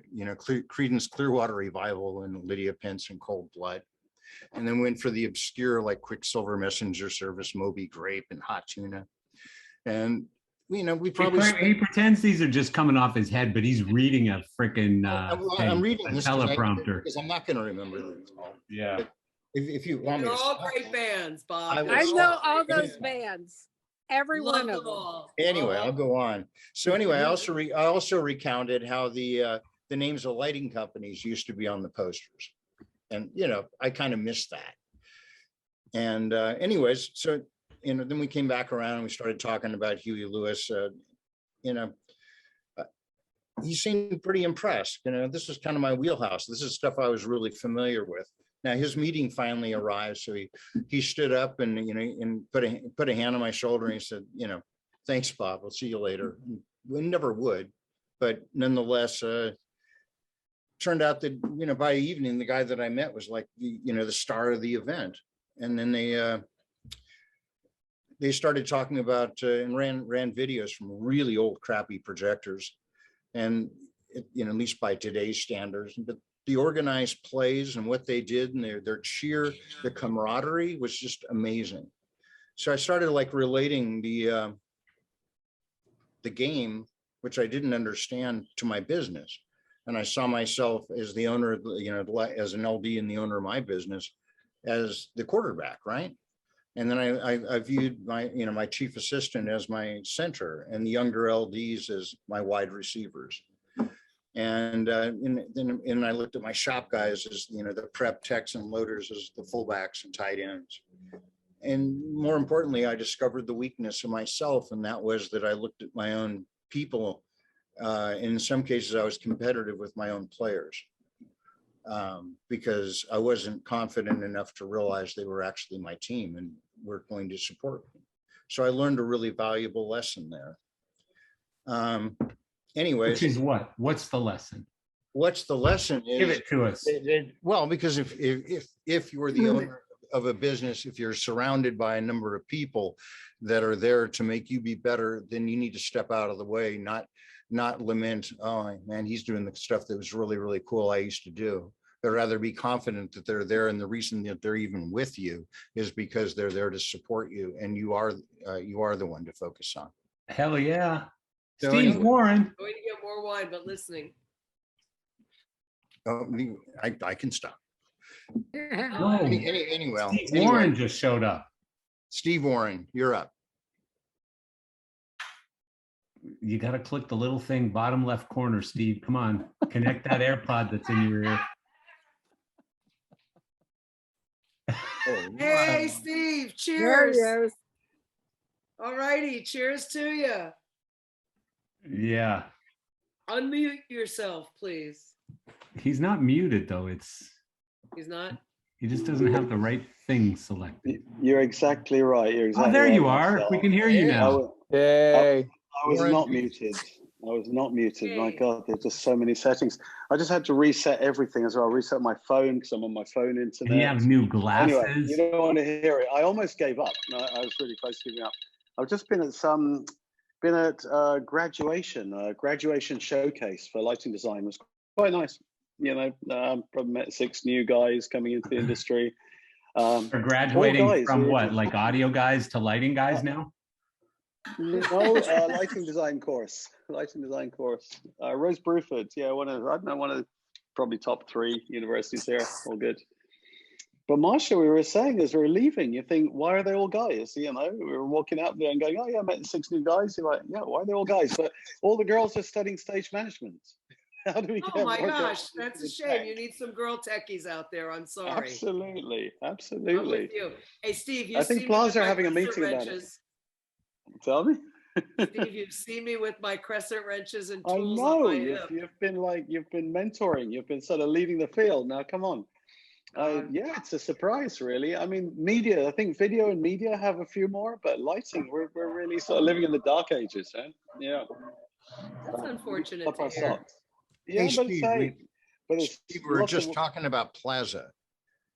Creedence Clearwater Revival and Lydia Pence and Cold Blood. And then went for the obscure like Quicksilver Messenger Service, Moby Grape and Hot Tuna. And, we probably. He pretends these are just coming off his head, but he's reading a freaking I'm reading this teleprompter. because I'm not going to remember these all. Yeah. But if you want me They're to all stop, great bands, Bob. I I will know stop. all those bands, every Love one of them them. all. Anyway, I'll go on. So anyway, I also recounted how the names of lighting companies used to be on the posters, and I kind of missed that. And anyways, so then we came back around and we started talking about Huey Lewis. He seemed pretty impressed. This was kind of my wheelhouse. This is stuff I was really familiar with. Now his meeting finally arrived, so he stood up and and put a hand on my shoulder and he said, thanks, Bob. I'll see you later. And we never would, but nonetheless, turned out that by evening the guy that I met was like the star of the event, and then they started talking about and ran videos from really old crappy projectors, and at least by today's standards, but the organized plays and what they did and their cheer, the camaraderie was just amazing. So I started like relating the game, which I didn't understand, to my business. And I saw myself as the owner, as an LD and the owner of my business, as the quarterback, right? And then I viewed my chief assistant as my center and the younger LDs as my wide receivers. And then I looked at my shop guys as the prep techs and loaders as the fullbacks and tight ends. And more importantly, I discovered the weakness of myself, and that was that I looked at my own people. In some cases, I was competitive with my own players because I wasn't confident enough to realize they were actually my team and were going to support me. So I learned a really valuable lesson there. Anyways, which is what? What's the lesson? What's the lesson? Give it to us. Well, because if you're the owner of a business, if you're surrounded by a number of people that are there to make you be better, then you need to step out of the way, not lament, oh man, he's doing the stuff that was really, really cool I used to do, but rather be confident that they're there. And the reason that they're even with you is because they're there to support you, and you are the one to focus on. Hell yeah. So Steve anyway. Warren. Going to get more wine, but listening. Oh, I can stop. No. Anyway, Steve Warren just showed up. Steve Warren, you're up. You got to click the little thing bottom left corner, Steve. Come on, connect that AirPod that's in your ear. Hey, Steve, cheers. All righty, cheers to you. Yeah. Unmute yourself, please. He's not muted though. He's not? He just doesn't have the right thing selected. You're exactly right. You're exactly Oh, there right, you are. Marcel. We can hear you now. Yay. I was not muted. I was not muted. My God, there's just so many settings. I just had to reset everything as well. Reset my phone because I'm on my phone internet. And you have new glasses. Anyway, you don't want to hear it. I almost gave up. I was really close to giving up. I've just been at graduation showcase for lighting design. It was quite nice. Probably met 6 new guys coming into the industry. Are graduating guys, from what, like audio guys to lighting guys now? No, lighting design course. Rose Bruford, one of probably top 3 universities here. All good. But Marsha, we were saying as we were leaving, you think, why are they all guys? We were walking out there and going, oh yeah, I met 6 new guys. You're like, yeah, why are they all guys? But all the girls are studying stage management. How do we get Oh my more gosh, girls that's a into shame. tech? You need some girl techies out there. I'm sorry. Absolutely. I'm with you. Hey, Steve, I think Plaza are having a meeting about it. Tell me. Steve, you've seen me with my crescent wrenches and I tools on know my you've hip. been mentoring. You've been sort of leading the field. Now, come on. Yeah, it's a surprise, really. I mean, media. I think video and media have a few more, but lighting, we're really sort of living in the dark ages, huh? Yeah. That's unfortunate Up to our hear. socks. Yeah, Hey, but Steve, it's Steve, we were lots just of- talking about Plaza,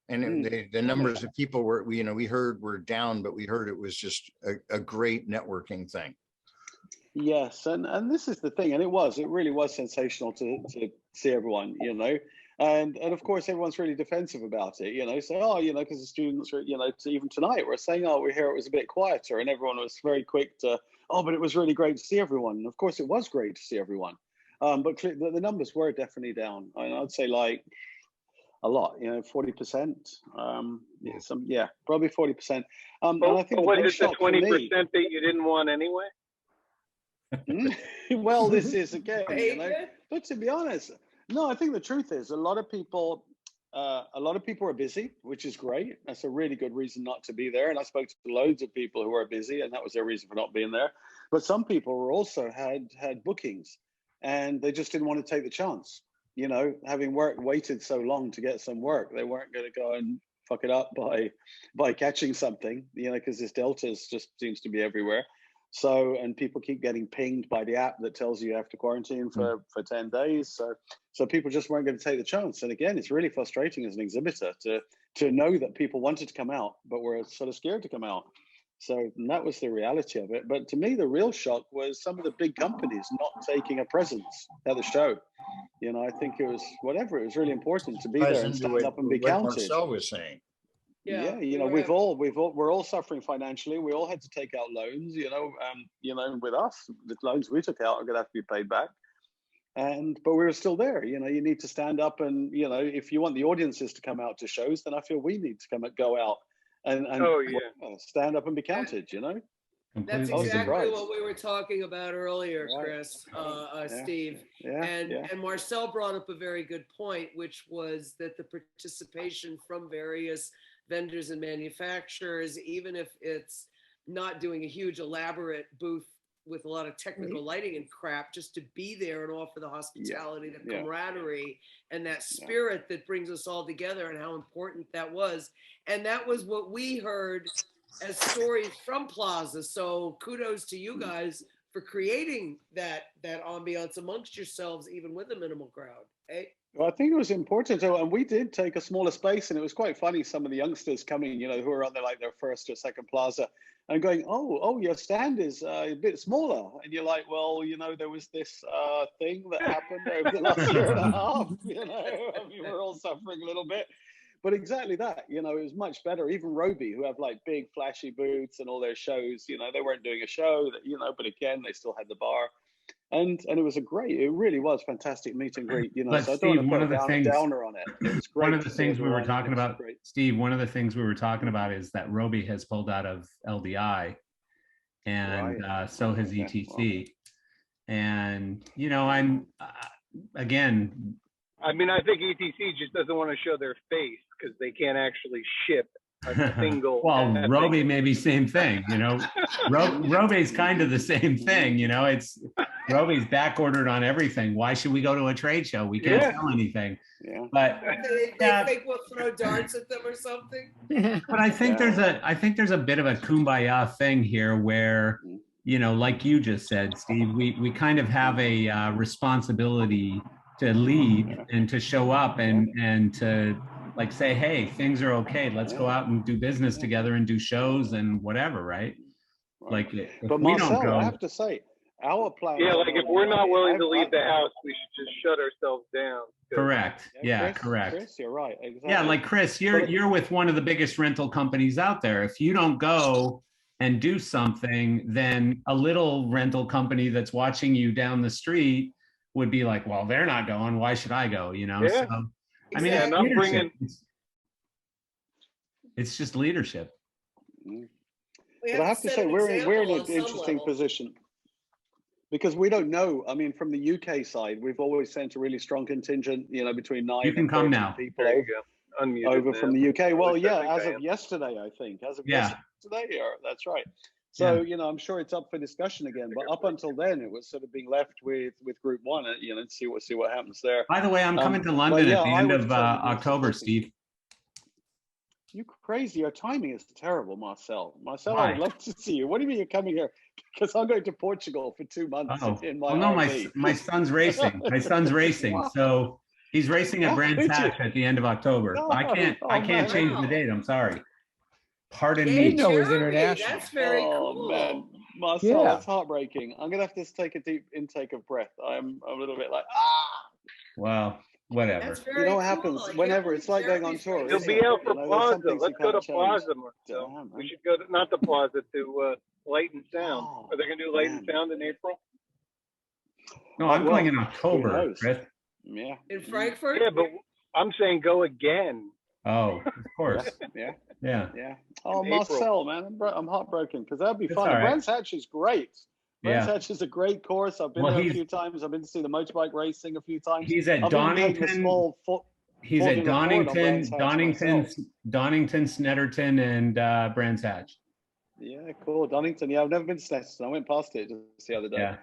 and the numbers of people we heard were down, but we heard it was just a great networking thing. Yes, and this is the thing, and it really was sensational to see everyone, you know, and of course everyone's really defensive about it, you know, say, oh, you know, because the students are, you know, even tonight we're saying, oh, we hear it was a bit quieter, and everyone was very quick to, oh, but it was really great to see everyone, and of course it was great to see everyone, but the numbers were definitely down. I'd say like a lot, you know, 40%, yeah, probably 40%. And I think was it the 20% that you didn't want anyway? Well, this is again, you know, but to be honest, no, I think the truth is a lot of people are busy, which is great. That's a really good reason not to be there. And I spoke to loads of people who are busy, and that was their reason for not being there. But some people were also had bookings, and they just didn't want to take the chance. You know, having waited so long to get some work, they weren't going to go and fuck it up by catching something, you know, because this Delta just seems to be everywhere. So, and people keep getting pinged by the app that tells you have to quarantine for 10 days. So people just weren't going to take the chance. And again, it's really frustrating as an exhibitor to know that people wanted to come out, but were sort of scared to come out. So that was the reality of it. But to me, the real shock was some of the big companies not taking a presence at the show. You know, I think it was really important to be there and stand up and be counted. Marcel was saying. Yeah, you know, we're all suffering financially. We all had to take out loans, you know, with us, the loans we took out are going to have to be paid back. But we were still there. You know, you need to stand up and, you know, if you want the audiences to come out to shows, then I feel we need to go out and stand up and be counted, you know. That's exactly what we were talking about earlier, Chris, Steve. And Marcel brought up a very good point, which was that the participation from various vendors and manufacturers, even if it's not doing a huge elaborate booth with a lot of technical lighting and crap, just to be there and offer the hospitality, the camaraderie, and that spirit that brings us all together, and how important that was. And that was what we heard as stories from Plaza. So kudos to you guys for creating that ambiance amongst yourselves, even with a minimal crowd. Hey? Well, I think it was important, and we did take a smaller space, and it was quite funny. Some of the youngsters coming, you know, who were on their first or second Plaza, and going, "Oh, your stand is a bit smaller," and you're like, "Well, you know, there was this thing that happened over the last year and a half. You know, I mean, we're all suffering a little bit." But exactly that, you know, it was much better. Even Roby, who have like big flashy booths and all their shows, you know, they weren't doing a show, you know, but again, they still had the bar. And it was it really was fantastic meet and greet, you know. But so Steve, I don't want to put a downer on it. It was great. One of the things we were talking about, Steve, one of the things we were talking about is that Roby has pulled out of LDI, and so has ETC. And, you know, I'm, again, I mean, I think ETC just doesn't want to show their face because they can't actually ship a single. Well, Roby may be same thing, you know. Roby's kind of the same thing, you know. It's Roby's back ordered on everything. Why should we go to a trade show? We can't sell anything. Yeah. But they think we'll throw darts at them or something. But I think there's a bit of a kumbaya thing here where, you know, like you just said, Steve, we kind of have a responsibility to lead and to show up and to like say, hey, things are okay. Let's go out and do business together and do shows and whatever, right? Like, but we Marcel, don't go. I have to say, our plan. Yeah, like if we're not willing to leave the house, we should just shut ourselves down. Correct. Yeah, Chris, correct. Chris, you're right. Exactly. Yeah, like Chris, you're with one of the biggest rental companies out there. If you don't go and do something, then a little rental company that's watching you down the street would be like, well, they're not going. Why should I go? You know? Yeah. So, I mean, it's just leadership. But I have to say, we're in an interesting position because we don't know. I mean, from the UK side, we've always sent a really strong contingent, you know, between 9 and 13 people over from the UK. Well, yeah, as of yesterday, I think. As of yesterday, that's right. So, you know, I'm sure it's up for discussion again. But up until then, it was sort of being left with Group 1, you know, and see what happens there. By the way, I'm coming to London at the end of October, Steve. You crazy. Your timing is terrible, Marcel. Marcel, I would love to see you. What do you mean you're coming here? Because I'm going to Portugal for 2 months in my my son's racing. My son's racing. Wow. So he's racing at Brands Hatch at the end of October. No. I can't change the date. I'm sorry. Pardon He me. knows international. That's very cool. Man. Marcel, Yeah. it's heartbreaking. I'm gonna have to take a deep intake of breath. I'm a little bit like, Well, whatever. That's very you know what cool. happens I can't whenever believe it's like going on Jeremy's tour. He'll Isn't be it? out for There's some Plaza. things Let's you go to can't change. Plaza, Marcel. Damn, We man. should go to, not to Plaza, to Light and Sound. Oh, Are they going to do Light and damn. Sound in April? No, I'm going in Who October, knows? Chris. Yeah. in Frankfurt. Yeah, but I'm saying go again. Oh, of course. Yeah. Yeah. Yeah. Oh, In April. Marcel, man, I'm heartbroken because that'd be It's fun. all And right. Brands Hatch is great. Brands Yeah. Hatch is a great course. I've been Well, there a he's- few times. I've been to see the motorbike racing a few times. He's at I've even taken a Donington. small He's at Formula Ford on Brands Donington, Hatch myself. Donington, Snetterton, and Brands Hatch. Yeah, cool. Donington. Yeah, I've never been to Snetterton. I went past it just the other day. Yeah.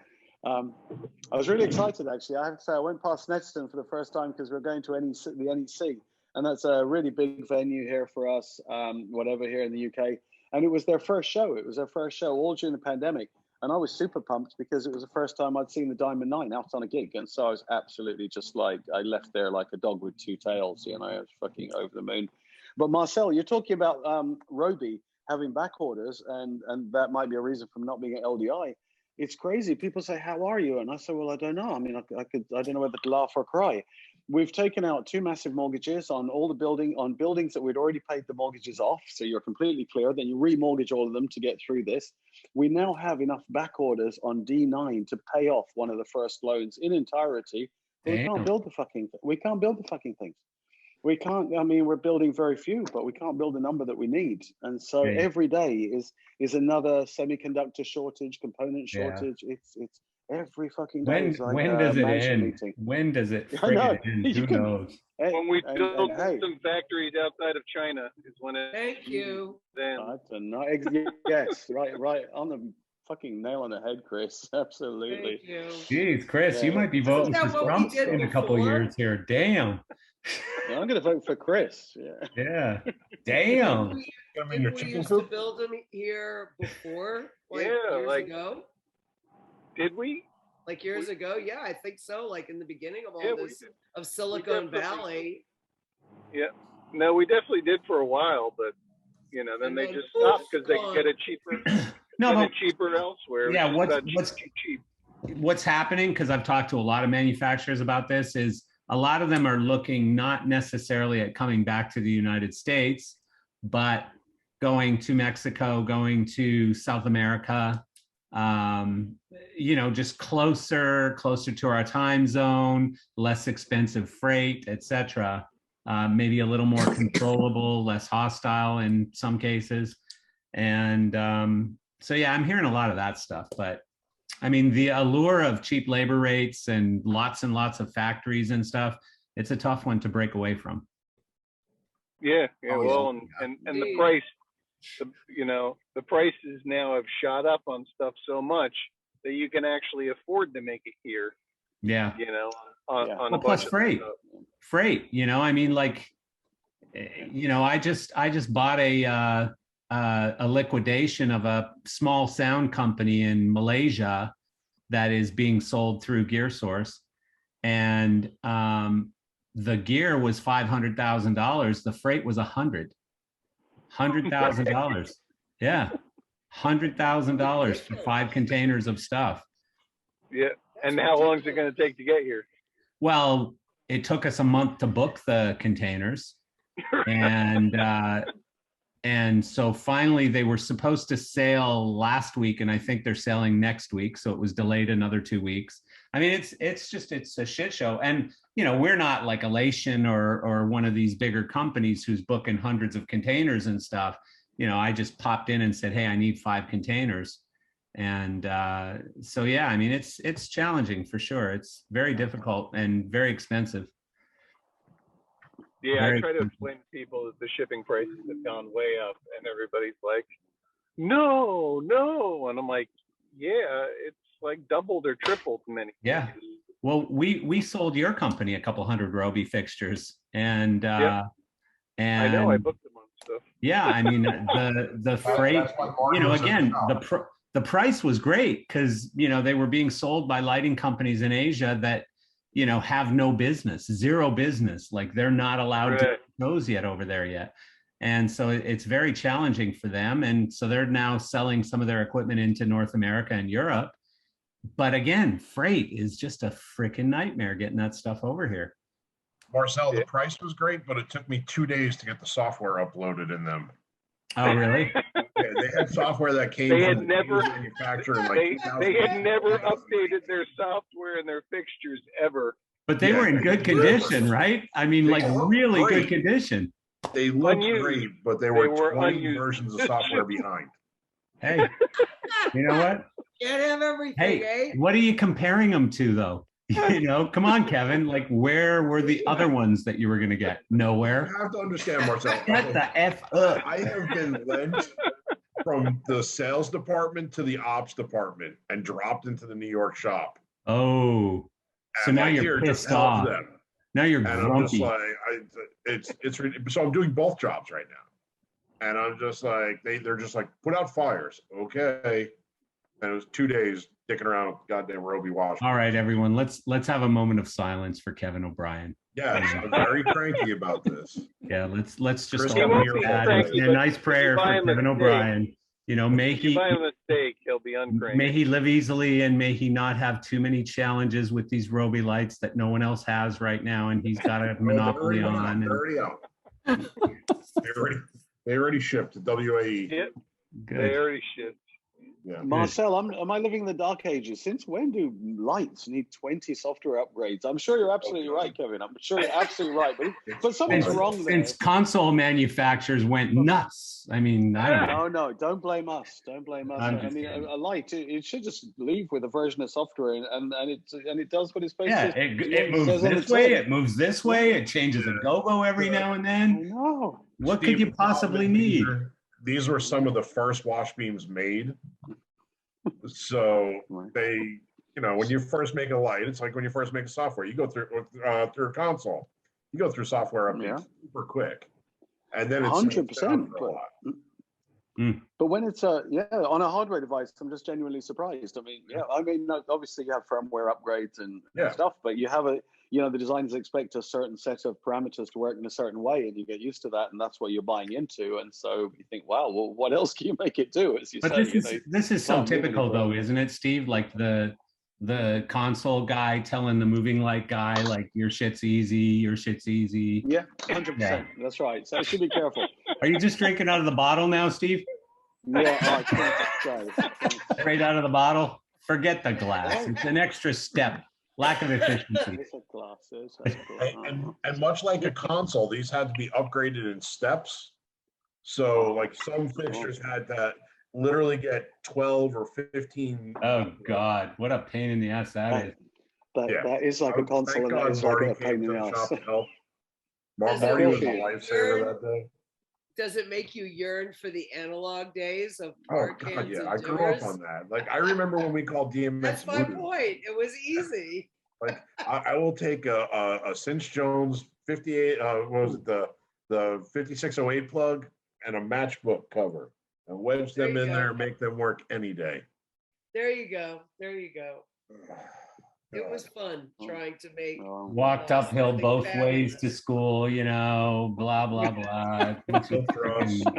I was really excited, actually. I have to say, I went past Snetterton for the first time because we're going to the NEC. And that's a really big venue here for us, whatever, here in the UK. And it was their first show. It was their first show all during the pandemic. And I was super pumped because it was the first time I'd seen the Diamond 9 out on a gig. And so I was absolutely just like, I left there like a dog with two tails, you know, I was fucking over the moon. But Marcel, you're talking about Roby having back orders, and that might be a reason for not being at LDI. It's crazy. People say, how are you? And I say, well, I don't know. I mean, I don't know whether to laugh or cry. We've taken out 2 massive mortgages on all the buildings that we'd already paid the mortgages off. So you're completely clear. Then you remortgage all of them to get through this. We now have enough back orders on D9 to pay off one of the first loans in entirety. But we can't build the fucking things. We can't. I mean, we're building very few, but we can't build the number that we need. And so Yeah. every day is another semiconductor shortage, component Yeah. shortage. It's every fucking day. When is like when a does it management end? meeting. When does it I know. friggin' end? You Who can- knows? Hey, When we build hey, some factories outside of China is when it Thank you. then. I don't know. Yes, right on the fucking nail on the head, Chris. Absolutely. Thank you. Jeez, Chris, you Yeah. might be Isn't voting that for what we Trump did in a couple before? years here. Damn. Yeah, I'm gonna vote for Chris. Yeah. Yeah. Didn't Damn. we, Come in your didn't we chicken used to coop? build them here before? Like Yeah, years like- ago? Did we? Like years ago? Yeah, I think so. Like in the beginning of all Yeah, we this, did. of Silicon definitely Valley. Yeah. No, we definitely did for a while, but you know, then And they then just stopped because they gone. could get it cheaper. No, get but it cheaper elsewhere. Yeah, It's what's- not cheap, what's- cheap. what's happening, because I've talked to a lot of manufacturers about this, is a lot of them are looking not necessarily at coming back to the United States, but going to Mexico, going to South America, you know, just closer to our time zone, less expensive freight, etc. Maybe a little more controllable, less hostile in some cases. And so, yeah, I'm hearing a lot of that stuff, but I mean, the allure of cheap labor rates and lots of factories and stuff, it's a tough one to break away from. Yeah, Oh, well, yeah. and the Indeed. price, the prices now have shot up on stuff so much that you can actually afford to make it here, Yeah. on Yeah. a Well, plus bunch of freight. stuff. Freight, you know, I mean, like, you know, I just bought a liquidation of a small sound company in Malaysia that is being sold through GearSource, and the gear was $500,000. The freight was $100,000. Yeah, $100,000 for 5 containers of stuff. Yeah, and how long is it going to take to get here? Well, it took us a month to book the containers, and so finally they were supposed to sail last week, and I think they're sailing next week, so it was delayed another 2 weeks. I mean, it's a shit show. And you know, we're not like Elation or one of these bigger companies who's booking hundreds of containers and stuff. You know, I just popped in and said, hey, I need 5 containers. And so, yeah, I mean, it's challenging for sure. It's very difficult and very expensive. Yeah, Very I try to explain to people that the shipping prices have gone way up, and everybody's like, no, and I'm like, yeah, it's like doubled or tripled in many Yeah. cases. Well, we sold your company a couple hundred Roby fixtures, and Yep. and I know, I booked them on stuff. yeah, I mean the freight, That's why Marty you know, was at again, shop. the price was great because, you know, they were being sold by lighting companies in Asia that, you know, have no business, zero business, like they're not allowed to Right. those yet over there yet. And so it's very challenging for them. And so they're now selling some of their equipment into North America and Europe. But again, freight is just a freaking nightmare getting that stuff over here. Marcel, the price was great, but it took me 2 days to get the software uploaded in them. Oh, really? Yeah, they had software that came They from had the never manufacturer in like they had 2008, never 2009. updated their software and their fixtures ever. But they were in good condition, right? I mean, They like looked really good great. condition. They looked Unused. great, but they They were were 20 unused. versions of software behind. Hey, you know what? Can't have everything, Hey, eh? what are you comparing them to, though? You know, come on, Kevin. Like, where were the other ones that you were going to get? Nowhere. You have to understand, Marcel. Shut the F up. I have been lent from the sales department to the ops department and dropped into the New York shop. Oh, so And now like, you're here, just pissed help off. them. Now you're And I'm just grumpy. like, so I'm doing both jobs right now. And I'm just like, they're just like, put out fires. Okay. And it was 2 days dicking around with goddamn Roby Washington. All right, everyone, let's have a moment of silence for Kevin O'Brien. Yes, I'm very cranky about this. Yeah, let's just Chris, all he won't hear be that cranky, and say a but nice prayer buy for him a Kevin steak. O'Brien. You know, may If you he buy him a mistake, he'll be uncranked. may he live easily and may he not have too many challenges with these Roby lights that no one else has right now, and he's got a monopoly on. They're already out. They already shipped to WAE. Yep, Good. they already shipped. Yeah. Marcel, am I living in the dark ages? Since when do lights need 20 software upgrades? I'm sure you're absolutely right, Kevin. I'm sure you're absolutely right. But something's wrong there. Since console manufacturers went nuts. I mean, I don't know. No, don't blame us. Don't blame us. I mean, a light, it should just leave with a version of software and it does what it's supposed Yeah, to. it moves this way, it moves this way, it changes a go-go every now and I then. know. What Steve, could you possibly need? These were some of the first wash beams made. So they, you know, when you first make a light, it's like when you first make a software, you go through a console, you go through software updates super quick, and then it's 100%. Mm. But when it's on a hardware device, I'm just genuinely surprised. I mean, obviously you have firmware upgrades and stuff, but you have the designers expect a certain set of parameters to work in a certain way, and you get used to that, and that's what you're buying into. And so you think, wow, well, what else can you make it do? As you say, this is so typical, though, isn't it, Steve? Like the console guy telling the moving light guy, like, your shit's easy, your shit's easy. Yeah, 100%. That's right. So I should be careful. Are you just drinking out of the bottle now, Steve? Yeah, straight out of the bottle. Forget the glass. It's an extra step. Lack of efficiency. And much like a console, these had to be upgraded in steps. So like some fixtures had to literally get 12 or 15. Oh God, what a pain in the ass that is. That is like a console, and that is like a pain in the ass. Marty was a lifesaver that day. Does it make you yearn for the analog days of Oh pork God, cans yeah, and I grew dimmers? up on that. Like I remember when we called DMX. That's my Voodoo. point. It was easy. Like I will take a Cinch Jones 58. What was it, the 5608 plug and a matchbook cover and wedge them in there and make them work any day. There you go. There you go. It was fun trying to make. Walked uphill both ways to school, you know, blah blah blah.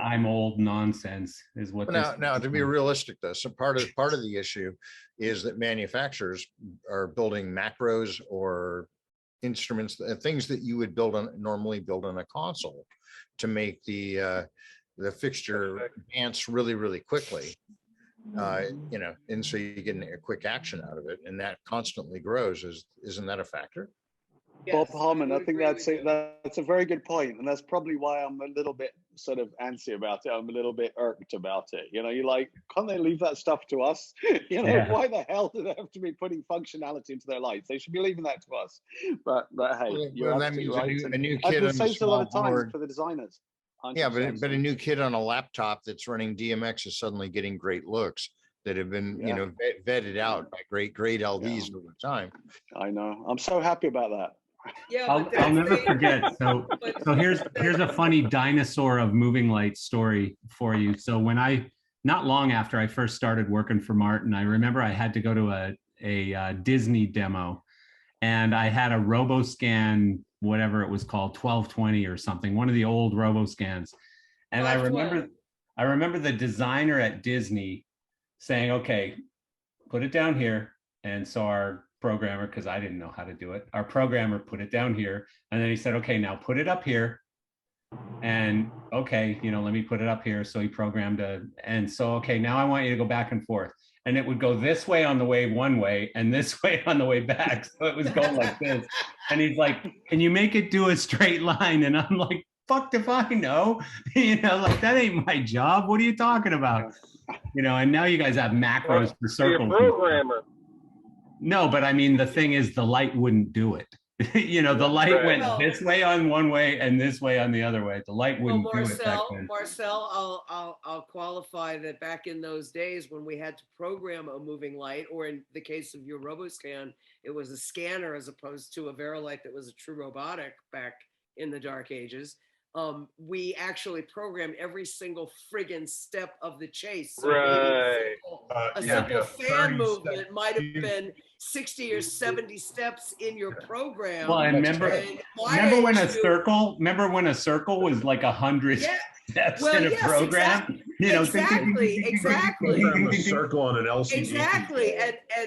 I'm old nonsense is what. Now to be realistic, though, so part of the issue is that manufacturers are building macros or instruments, things that you would normally build on a console, to make the fixture advance really quickly. You know, and so you get a quick action out of it, and that constantly grows. Isn't that a factor? Bob Harmon, I think that's a very good point, and that's probably why I'm a little bit sort of antsy about it. I'm a little bit irked about it. You know, you're like, can't they leave that stuff to us? You know, why the hell do they have to be putting functionality into their lights? They should be leaving that to us. But hey, you're that means right. a new kid it on saves a lot of time board for the designers. 100%. Yeah, but a new kid on a laptop that's running DMX is suddenly getting great looks that have been, you know, vetted out by great LDs over time. I know. I'm so happy about that. Yeah, I'll never forget. So here's a funny dinosaur of moving light story for you. So when not long after I first started working for Martin, I remember I had to go to a Disney demo, and I had a RoboScan, whatever it was called, 1220 or something, one of the old RoboScans. And I remember the designer at Disney saying, okay, put it down here. And so our programmer, because I didn't know how to do it, our programmer put it down here. And then he said, okay, now put it up here. And okay, let me put it up here. So he programmed and so, okay, now I want you to go back and forth. And it would go this way on the way one way and this way on the way back. So it was going like this. And he's like, can you make it do a straight line? And I'm like, fuck if I know, like that ain't my job. What are you talking about? And now you guys have macros for circles. You're a programmer. No, but I mean, the thing is the light wouldn't do it. The light went this way on one way and this way on the other way. The light wouldn't do it back then. Marcel, I'll qualify that back in those days when we had to program a moving light, or in the case of your RoboScan, it was a scanner as opposed to a Verilight that was a true robotic back in the dark ages. We actually programmed every single friggin' step of the chase. So right. A simple fan movement might have been 60 or 70 steps in your program. Well, and remember when a circle was like 100 steps in a program? Exactly. A circle on an LCD. Exactly.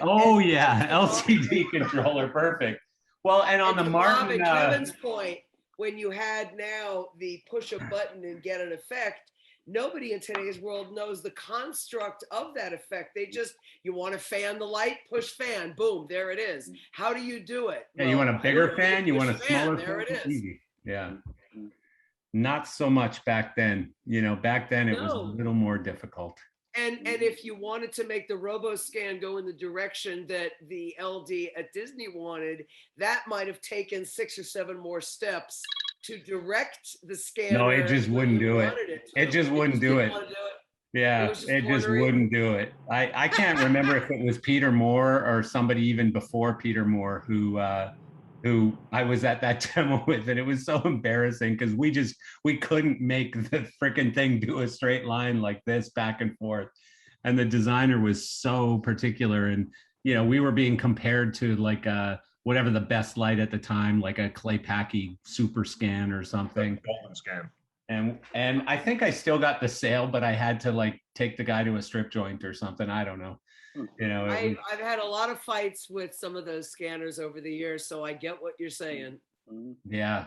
LCD controller, perfect. Well, and on the Martin, Kevin's point, when you had now the push a button and get an effect, nobody in today's world knows the construct of that effect. You want to fan the light, push fan, boom, there it is. How do you do it? Yeah, you want a bigger fan, you want a smaller fan. There it is. Easy. Yeah. Not so much back then. Back then it was a little more difficult. And if you wanted to make the RoboScan go in the direction that the LD at Disney wanted, that might have taken 6 or 7 more steps to direct the scanner. No, it just wouldn't do it. It just wouldn't do it. Yeah, it just wouldn't do it. I can't remember if it was Peter Moore or somebody even before Peter Moore who I was at that demo with, and it was so embarrassing because we couldn't make the freaking thing do a straight line like this back and forth. And the designer was so particular, and we were being compared to like whatever the best light at the time, like a Claypaky Super Scan or something. Golden Scan. And I think I still got the sale, but I had to like take the guy to a strip joint or something. I don't know. I've had a lot of fights with some of those scanners over the years, so I get what you're saying. Yeah.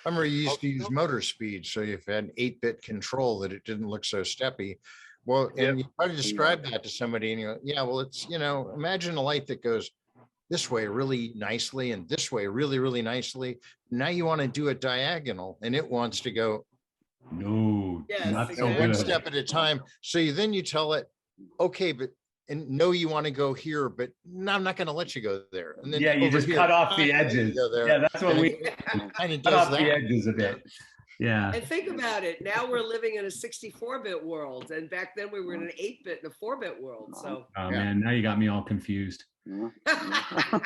I remember you used to use motor speed, so if you had an 8-bit control that it didn't look so steppy. Well, and you try to describe that to somebody and you go, yeah, well, it's, imagine a light that goes this way really nicely and this way really, really nicely. Now you want to do it diagonal and it wants to go no, not so one step at a time. So then you tell it, okay, but you want to go here, but no, I'm not going to let you go there. And then you just cut off the edges. Yeah, that's what we kind of cut off the edges a bit. Yeah. And think about it. Now we're living in a 64-bit world, and back then we were in an 8-bit and a 4-bit world. So. Oh man, now you got me all confused. Too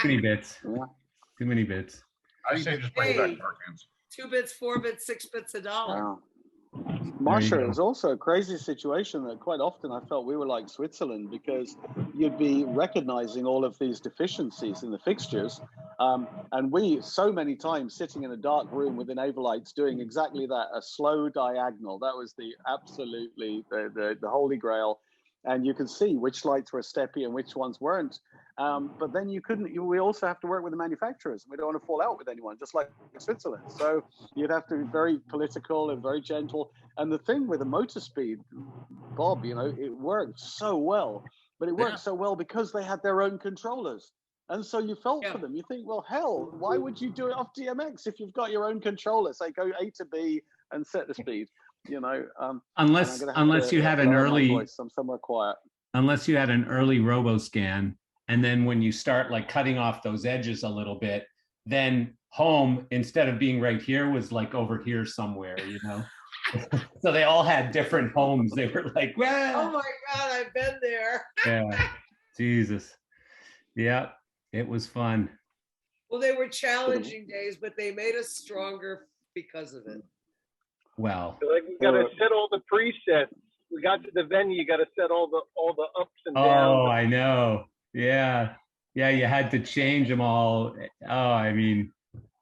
many bits. Too many bits. I say just bring back cartoons. 2 bits, 4 bits, 6 bits, $1. Wow. Marsha, it was also a crazy situation that quite often I felt we were like Switzerland because you'd be recognizing all of these deficiencies in the fixtures. And we, so many times sitting in a dark room with enable lights doing exactly that, a slow diagonal. That was the holy grail. And you can see which lights were steppy and which ones weren't. But then we also have to work with the manufacturers. We don't want to fall out with anyone, just like Switzerland. So you'd have to be very political and very gentle. And the thing with the motor speed, Bob, it worked so well, but it worked so well because they had their own controllers. And so you felt for them. You think, well, hell, why would you do it off DMX if you've got your own controller? Say go A to B and set the speed, unless you had an early, I'm somewhere quiet. Unless you had an early RoboScan. And then when you start like cutting off those edges a little bit, then home, instead of being right here, was like over here somewhere, So they all had different homes. They were like, well, oh my God, I've been there. Yeah, Jesus. Yeah, it was fun. Well, they were challenging days, but they made us stronger because of it. Well, like we got to set all the presets. We got to the venue, you got to set all the ups and downs. Oh, I know. Yeah. You had to change them all. Oh, I mean,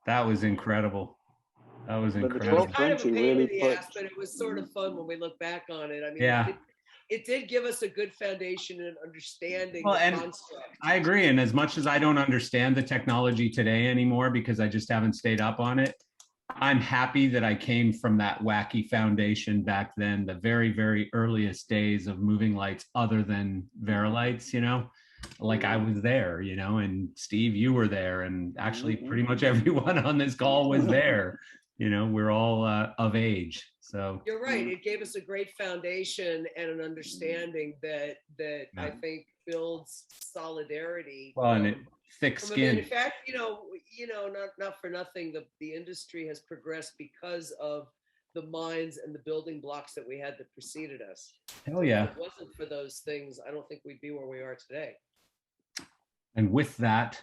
that was incredible. That was But the incredible. It's kind of a 1220 pain in really the put, ass, but it was sort of fun when we look back on it. I mean, Yeah. it did give us a good foundation and understanding Well, the and construct. I agree. And as much as I don't understand the technology today anymore because I just haven't stayed up on it, I'm happy that I came from that wacky foundation back then, the very, very earliest days of moving lights other than Verilights, you know, like I was there, you know, and Steve, you were there, and actually pretty much everyone on this call was there. You know, we're all of age. So You're right. It gave us a great foundation and an understanding that I think builds solidarity. well, and it thick From a skin. not for nothing, the industry has progressed because of the minds and the building blocks that we had that preceded us. Hell yeah. If it wasn't for those things, I don't think we'd be where we are today. And with that,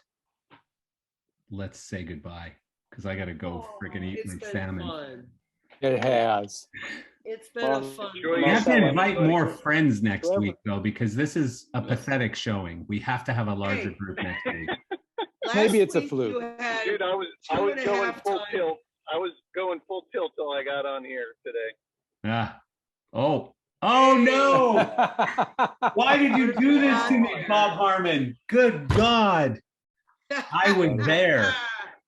let's say goodbye because I got to go freaking eat It's my been salmon. fun. It has. It's been a fun. We have to invite more friends next Forever. week, though, because this is a pathetic showing. We have to have a larger Hey. group next week. Maybe it's a Last week fluke. you had Dude, I was 2.5 going full times. tilt. I was going full tilt till I got on here today. Ah. Oh no! Why did you do this to me, Bob Harmon? Good God! I was there.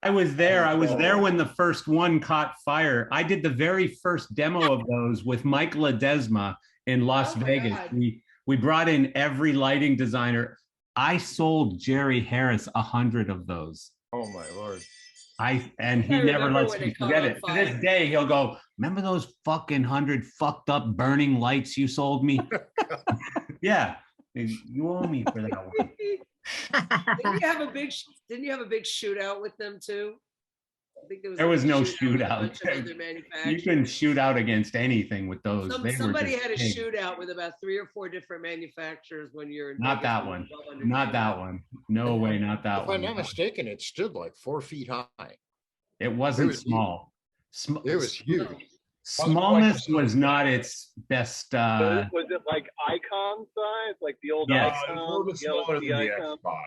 I was there. I was there when the first one caught fire. I did the very first demo of those with Mike Ledesma in Las Oh my Vegas. God. We brought in every lighting designer. I sold Jerry Harris 100 of those. Oh, my Lord. And he I never remember lets when me it caught forget on it. To fire. this day, he'll go, remember those fucking 100 fucked up burning lights you sold me? Yeah, you owe me for that one. Didn't you have a big shootout with them too? I think There was a big no with a shootout. bunch of other You manufacturers. couldn't shoot out against anything with those. They were Somebody just had a big. shootout with about 3 or 4 different manufacturers when you're in Not Vegas that with one. 1,200 Not cameras. that one. No way, not that If I'm one. not mistaken, it stood like 4 feet high. It wasn't was small. It was huge. Smallness was not its best. Was it like icon size, like the old Yes. It was a icon? little bit smaller than the icon? X-Spot.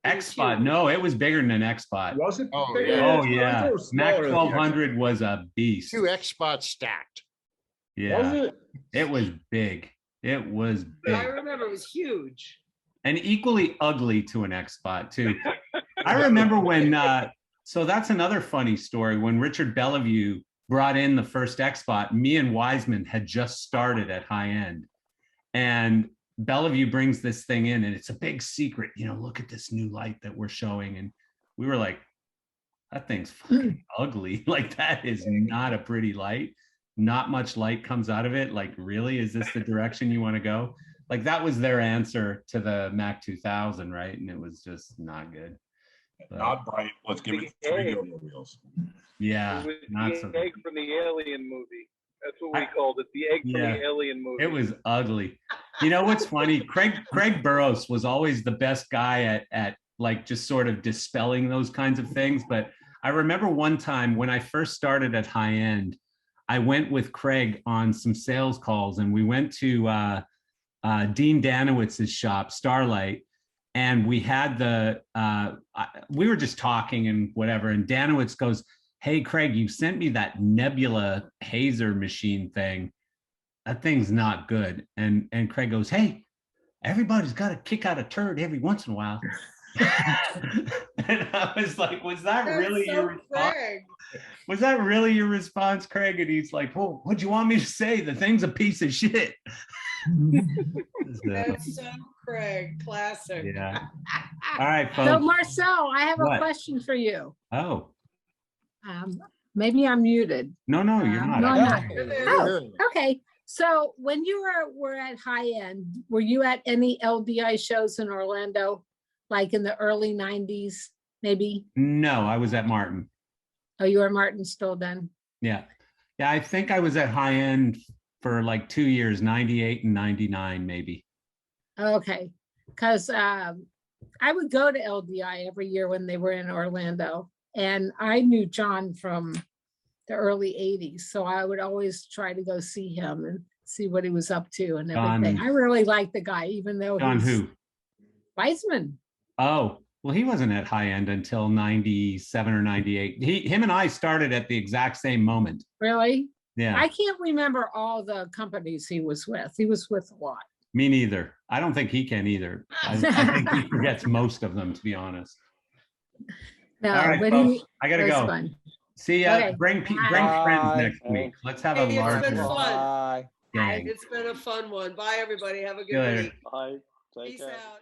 X-Spot. No, it was bigger than an X-Spot. Was it? Oh, bigger than yeah. Oh the X-Spot? I yeah. thought it was Mac smaller than the 1200 was a beast. 2 X-spots stacked. Yeah. Was it? It was big. It was I big. remember it was huge. And equally ugly to an X-Spot too. I remember when, so that's another funny story. When Richard Bellevue brought in the first X-Spot, me and Wiseman had just started at High End. And Bellevue brings this thing in and it's a big secret, you know, look at this new light that we're showing. And we were like, that thing's fucking ugly. Like that is not a pretty light. Not much light comes out of it. Like, really, is this the direction you want to go? Like that was their answer to the Mac 2000, right? And it was just not good. But, Not bright. Let's give it 3 wheels. yeah, It was not the so egg from the Alien movie. That's what we called it, the egg from Yeah. the Alien movie. It was ugly. You know what's funny? Craig Burrows was always the best guy at like just sort of dispelling those kinds of things. But I remember one time when I first started at High End, I went with Craig on some sales calls, and we went to Dean Danowitz's shop, Starlight, and we had we were just talking and whatever. And Danowitz goes, "Hey, Craig, you sent me that Nebula Hazer machine thing. That thing's not good." And Craig goes, "Hey, everybody's got to kick out a turd every once in a while." And I was like, "Was that really your response? Craig. Was that really your response, Craig?" And he's like, "Well, what'd you want me to say? The thing's a piece of shit." That's so Craig, classic. Yeah. All right, folks. So Marcel, I have a What? question for you. Oh, Maybe I'm muted. no, you're not. No, I'm not. You're there. Oh, okay. So when you were at High End, were you at any LDI shows in Orlando, like in the early 90s, maybe? No, I was at Martin. Oh, you were Martin still then? Yeah. Yeah, I think I was at High End for like 2 years, 98 and 99, maybe. Okay. Because I would go to LDI every year when they were in Orlando. And I knew John from the early 80s. So I would always try to go see him and see what he was up to and everything. John- I really liked the guy, even though John he's who? Weissman. Oh, Well, he wasn't at high end until 97 or 98. Him and I started at the exact same moment. Really? Yeah. I can't remember all the companies he was with. He was with a lot. Me neither. I don't think he can either. I think he forgets most of them, to be honest. No, All right, but folks, I gotta it was go. fun. See ya. Okay. Bring friends Bye. next week. Let's have a Hey, it's been larger fun. Bye. gang. It's been a fun one. Bye, everybody. Have a See you good later. week. Bye. Take Peace care. out.